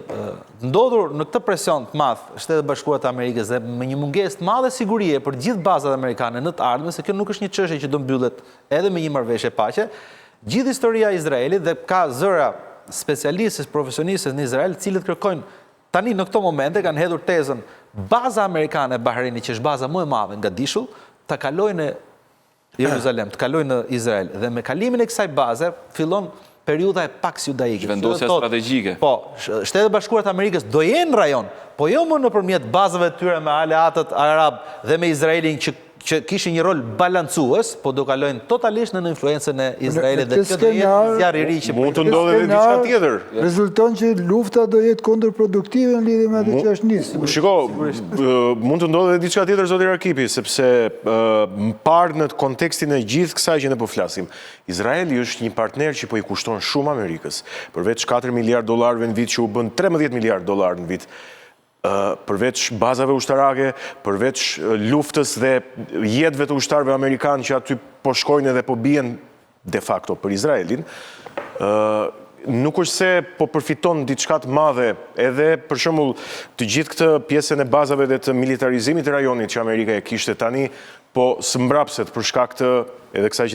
ndodhur në këtë presion të madh Shtetet Bashkuara të Amerikës dhe me një mungesë të madhe sigurie për gjithë bazat amerikane në të ardhmen, se kjo nuk është një çështje që do mbyllet edhe me një marrëveshje paqe, gjithë historia e Izraelit dhe ka zëra specialistës, profesionistës në Izrael, cilët kërkojnë tani në këto momente kanë hedhur tezën baza amerikane e Bahrinit, që është baza më e madhe nga Dishull, të kalojnë në Jeruzalem, të kalojnë në Izrael. Dhe me kalimin e kësaj baze, fillon periudha e Pax Judaike. Vendosja strategjike. Po, Shtetet Bashkuara të Amerikës do jenë rajon, po jo më nëpërmjet bazave të tyre me aleatët arab dhe me Izraelin që kishin një rol balancues, po do kalojnë totalisht në influencën e Izraelit dhe kjo do jetë zjarri i ri që mund të ndodhë edhe diçka tjetër. Rezulton që lufta do jetë kontraproduktive në lidhje me atë që është nisur. Shiko, mund të ndodhë edhe diçka tjetër, zoti Rakipi, sepse parë në kontekstin e gjithë kësaj që ne po flasim, Izraeli është një partner që po i kushton shumë Amerikës, përveç 4 miliard dollarëve në vit që u bën 13 miliard dollar në vit. Përveç bazave ushtarake, përveç luftës dhe jetëve të ushtarëve amerikanë që aty po shkojnë edhe po bien de facto për Izraelin, nuk është se po përfiton diçka të madhe edhe për shembull të gjithë këtë pjesën e bazave dhe të militarizimit të rajonit që Amerika e kishte tani, po së mbrapset për shkak të edhe kësaj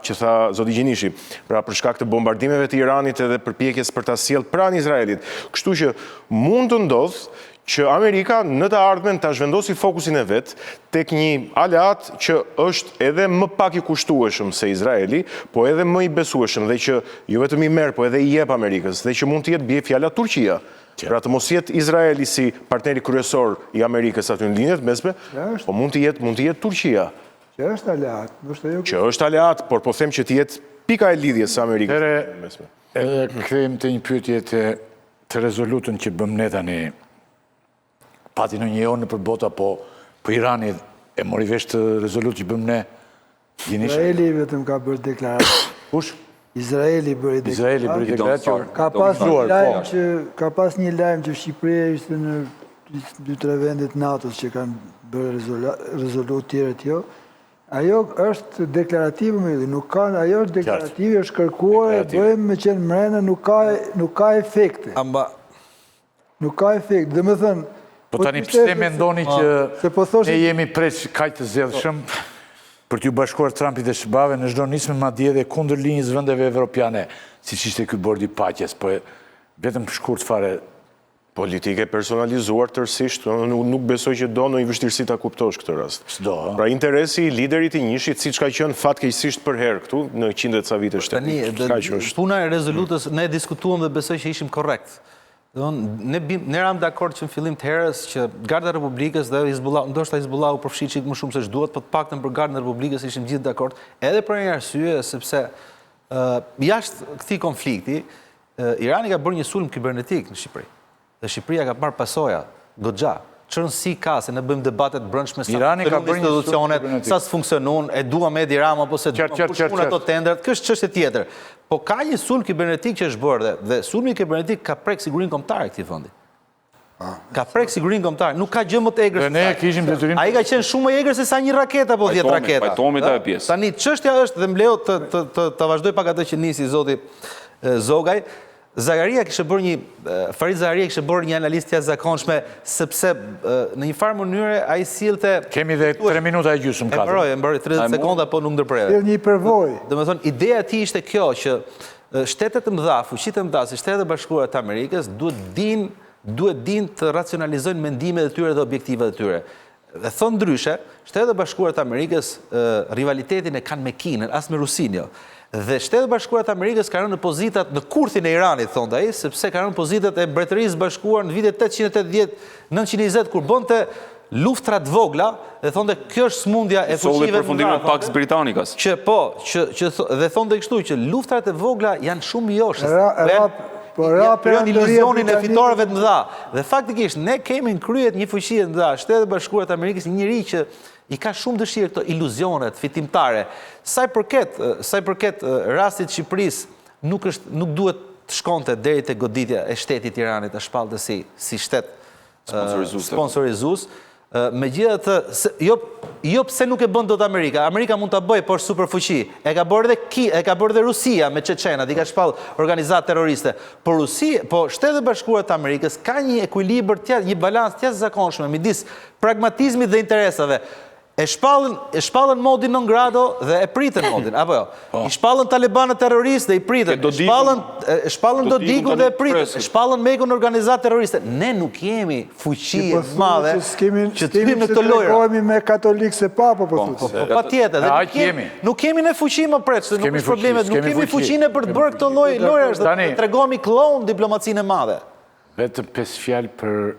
që tha zoti Gjinishi, pra për shkak të bombardimeve të Iranit edhe përpjekjes për ta sjellë pranë Izraelit. Kështu që mund të ndodhë që Amerika në të ardhmen ta zhvendosi fokusin e vet tek një aleat që është edhe më pak i kushtueshëm se Izraeli, po edhe më i besueshëm dhe që jo vetëm i merr, po edhe i jep Amerikës, dhe që mund të jetë bie fjala Turqia. Pra të mos jetë Izraeli si partneri kryesor i Amerikës aty në linjët mesme, po mund të jetë Turqia. Që është aleat, që është aleat, por po them që të jetë pika e lidhjes së Amerikës mesme. Edhe kthehemi te një pyetje të rezolutën që bëm ne tani. Pati në një orë në përbota, po Irani e mori vesh të rezolut që bëm ne. Izraeli vetëm ka bërë deklaratë. Kush? Izraeli bëri deklaratë. Ka pas një lajm që Shqipëria ishte në 2-3 vendet NATO-s që kanë bërë rezolut tjere tjo. Ajo është deklarativë, nuk ka, ajo është deklarativë, është kërkuar, bëjmë me qenë mrena, nuk ka efekte. Nuk ka efekte, dhe më thënë... Po tani pse mendoni që ne jemi preç kaq të zgjedhshëm për t'ju bashkuar Trumpit dhe Shebave në çdo nismë madje edhe kundër linjës vendeve evropiane, siç ishte ky bordi i paqes, po vetëm shkurt fare politike personalizuar tërësisht, nuk besoj që do në i vështirësi ta kuptosh këtë rast. Pra interesi i liderit i njëshit, si që ka qënë fatkeqësisht për herë këtu, në 100 ca vite shtetë. Puna e rezolutës, ne diskutuam dhe besoj që ishim korrekt. Ne ram dakord që në fillim të herës që Garda e Republikës dhe Hizbullah, ndoshta Hizbullah u përfshi çik më shumë se ç'duhet, po të paktën për Gardën e Republikës ishim gjithë dakord, edhe për një arsye sepse jashtë këtij konflikti, Irani ka bërë një sulm kibernetik në Shqipëri. Dhe Shqipëria ka marrë pasoja, goxha. Çrënsi ka se ne bëjmë debatet brendshme sa institucionet, sa s'funksionon, e duam Edi Rama apo se duam ato tendrat, kjo është çështje tjetër. Po ka një sulm kibernetik që është bërë dhe sulmi kibernetik ka prek sigurinë kombëtare këtij vendi. Ka prek sigurinë kombëtare, nuk ka gjë më të egër. Ne kishim detyrim. Ai ka qenë shumë më egër se sa një raketë apo 10 raketa. Pajtohemi ta pjesë. Tani çështja është dhe mleo të vazhdoj pak atë që nisi zoti Zogaj. Zakaria kishte bërë Farid Zakaria kishte bërë një analizë të jashtëzakonshme sepse në një farë mënyrë ai sillte. Kemi dhe 3 minuta e gjysmë katër. E mbaroj 30 sekonda po nuk ndërprerë. Sjell një përvojë. Domethënë ideja e tij ishte kjo që shtetet e mëdha, fuqitë e mëdha si Shtetet e Bashkuara të Amerikës duhet din të racionalizojnë mendimet e tyre dhe objektivat e tyre. Dhe thonë ndryshe, Shtetet e Bashkuara të Amerikës rivalitetin e kanë me Kinën, as me Rusinë jo. Dhe Shtetet e Bashkuara të Amerikës ka rënë në pozitat në kurthin e Iranit, thonë ai, sepse ka rënë në pozitat e Mbretërisë Bashkuar në vitet 880-920 kur bënte luftra të vogla, dhe thonë kjo është smundja e fuqive të përfundimin e Pax Britannicas. Dhe thonë kështu që luftrat e vogla janë shumë joshës. Kryon iluzionin e fitores të mëdha. Dhe faktikisht ne kemi në kryet një fuqi të mëdha, Shtetet e Bashkuara të Amerikës, një njerëz që i ka shumë dëshirë këto iluzionet fitimtare. Sa i përket rastit Shqipërisë, nuk duhet të shkonte deri te goditja e shtetit Iranit, të shpallte si shtet sponsorizues. Megjithatë, jo pse nuk e bën dot Amerika. Amerika mund ta bëjë, por superfuqi. E ka bërë dhe Rusia me çeçenat, i ka shpall organizatë terroriste. Po Shtetet e Bashkuara të Amerikës ka një ekuilibër tjetër, një balancë të jashtëzakonshëm midis pragmatizmit dhe interesave. E shpallën modin non grado dhe e pritën modin, apo jo? I shpallën talibanët terroristë dhe i pritën. E shpallën Dodiku dhe e pritën. E shpallën Mekun organizatë terroriste. Ne nuk jemi fuqi e madhe që të hyjmë në këtë lojë. Tregohemi me katolikë se papa po thotë. Patjetër. Nuk kemi ne fuqi më pret, se nuk është problemet. Nuk kemi fuqinë për të bërë këto lojë, të tregohemi klon diplomacinë e madhe. Vetëm 5 fjalë për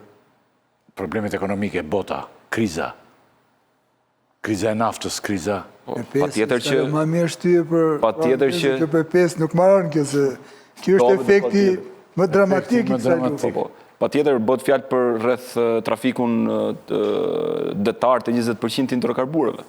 problemet ekonomike, bota, kriza. Kriza e naftës, kriza... Patjetër që... Ma mirë shtyje për 5 nuk maron kjo se... Kjo është efekti më dramatik i kësaj lufte. Patjetër bëhet fjalë për rreth trafikun detar të 20% të hidrokarburëve.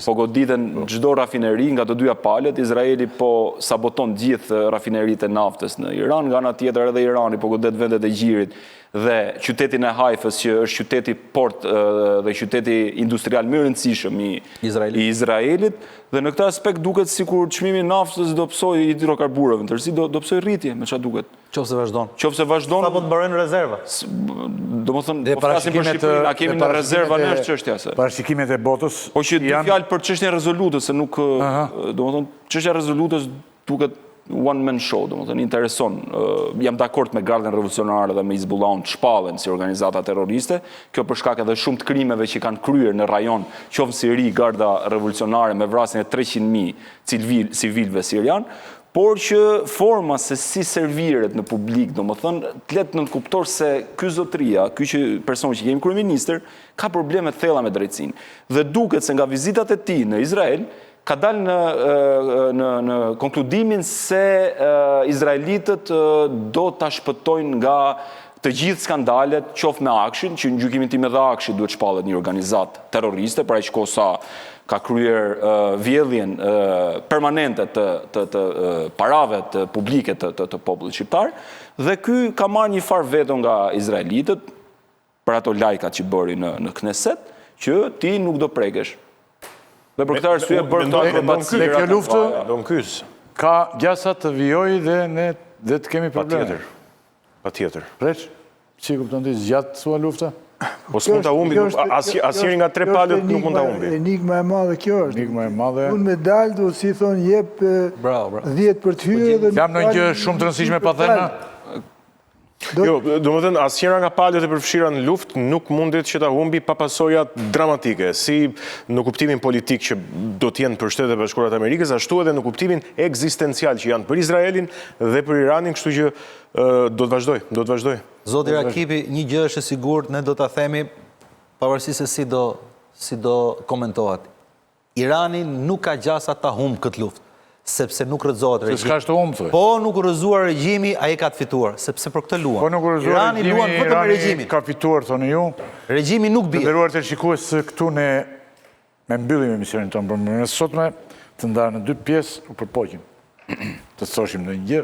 Po goditen çdo rafineri nga të dyja palët, Izraeli po saboton gjithë rafineritë e naftës në Iran, nga ana tjetër edhe Irani po godet vendet e gjirit dhe qytetin e Haifës që është qyteti port dhe qyteti industrial më i rëndësishëm i Izraelit, dhe në këtë aspekt duket sikur çmimi i naftës do psojë hidrokarburëve, ndërsi do psojë rritje, me çfarë duket? Qofse vazhdon. Sa po të mbarojnë rezerva. Domethënë, po flasim për Shqipërinë, na kemi në rezerva në çështja se. Parashikimet e botës. Po që dy fjalë për çështjen e rezolutës, se nuk, domethënë, çështja e rezolutës duket one man show, domethënë intereson. Jam dakord me Gardën Revolucionare dhe me Hizbullahun të shpallen si organizata terroriste. Kjo për shkak edhe shumë të krimeve që kanë kryer në rajon, qoftë Siri, Garda Revolucionare me vrasjen e 300.000 civilëve sirian, por që forma se si serviret në publik, domethënë, të letë nënkuptor se ky zotria, ky person që kemi kryeministër, ka probleme të thella me drejtësinë. Dhe duket se nga vizitat e tij në Izrael ka dalë në konkludimin se izraelitët do ta shpëtojnë nga të gjithë skandalet, qoftë me Akshin, që në gjykimin tim edhe Akshi duhet shpallet një organizatë terroriste, pra aq kohë sa ka kryer vjedhjen permanente të parave të publike të popullit shqiptar, dhe ky ka marrë një farë veto nga izraelitët, për ato lajkat që bëri në Knesset, që ti nuk do prekesh. Dhe për këtë arsye bërë këto akrobatësi. Dhe kjo luftë Do në kys. ka gjasa të vijojë dhe ne dhe të kemi probleme. Pa tjetër. Preç, si kupton ti zgjat sua lufta? Po s'mund ta humbi, asnjëri nga tre palët nuk mund ta humbi. Enigma e madhe kjo është. Enigma e madhe. Unë me dalë du, si thonë, jep 10 për të hyrë dhe... Jam në një gjë shumë të rëndësishme pa thënë. Jo, do më thënë, asnjëra nga palët e përfshira në luftë nuk mundet që ta humbi pa pasojat dramatike, si në kuptimin politik që do t'jenë për Shtetet e Bashkuara të Amerikës, ashtu edhe në kuptimin ekzistencial që janë për Izraelin dhe për Iranin, kështu që do të vazhdoj. Zoti Rakipi, një gjë është e sigurt, ne do ta themi pavarësisht se si do komentohet. Irani nuk ka gjasa ta humbë këtë luftë, sepse nuk rrëzohet regjimi. S'ka të humbë, thoj. Po nuk rrëzuar regjimi, ai ka të fituar, sepse për këtë luan. Po nuk rrëzuar Irani luan vetëm me regjimin. Ka fituar, thonë ju. Regjimi nuk bie. Të nderuar teleshikues, këtu ne me mbyllim emisionin tonë për mëngjes sotme, të ndarë në 2 pjesë u përpoqim. Të thoshim në një gjë,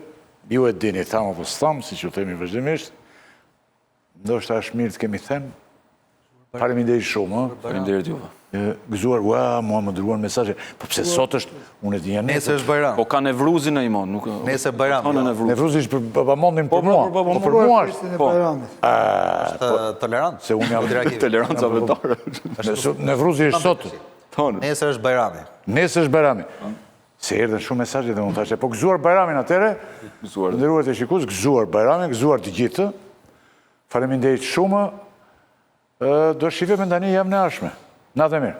ju e dini, tham apo s'tham, siç u themi vazhdimisht. Ndoshta është mirë të kemi thënë. Faleminderit shumë, ëh. Faleminderit juve. Gëzuar, mua më dërguan mesazhe. Po pse sot është, unë e di janë. Nesër është Bajram. Po ka Nevruzin ai mon, nuk. Nesër Bajram. Nevruzi është për babamondin për mua. Po për mua është. Është tolerant. Se unë jam Toleranca vetare. Nevruzi është sot. Nesër është Bajrami. Nesër është Bajrami. Se erdhën shumë mesazhe dhe unë thashë, po gëzuar Bajramin atëre. Gëzuar. Nderuar teleshikues, gëzuar Bajramin, gëzuar të gjithë. Faleminderit shumë. Do shifemi tani javën e ardhshme. Natë e mirë.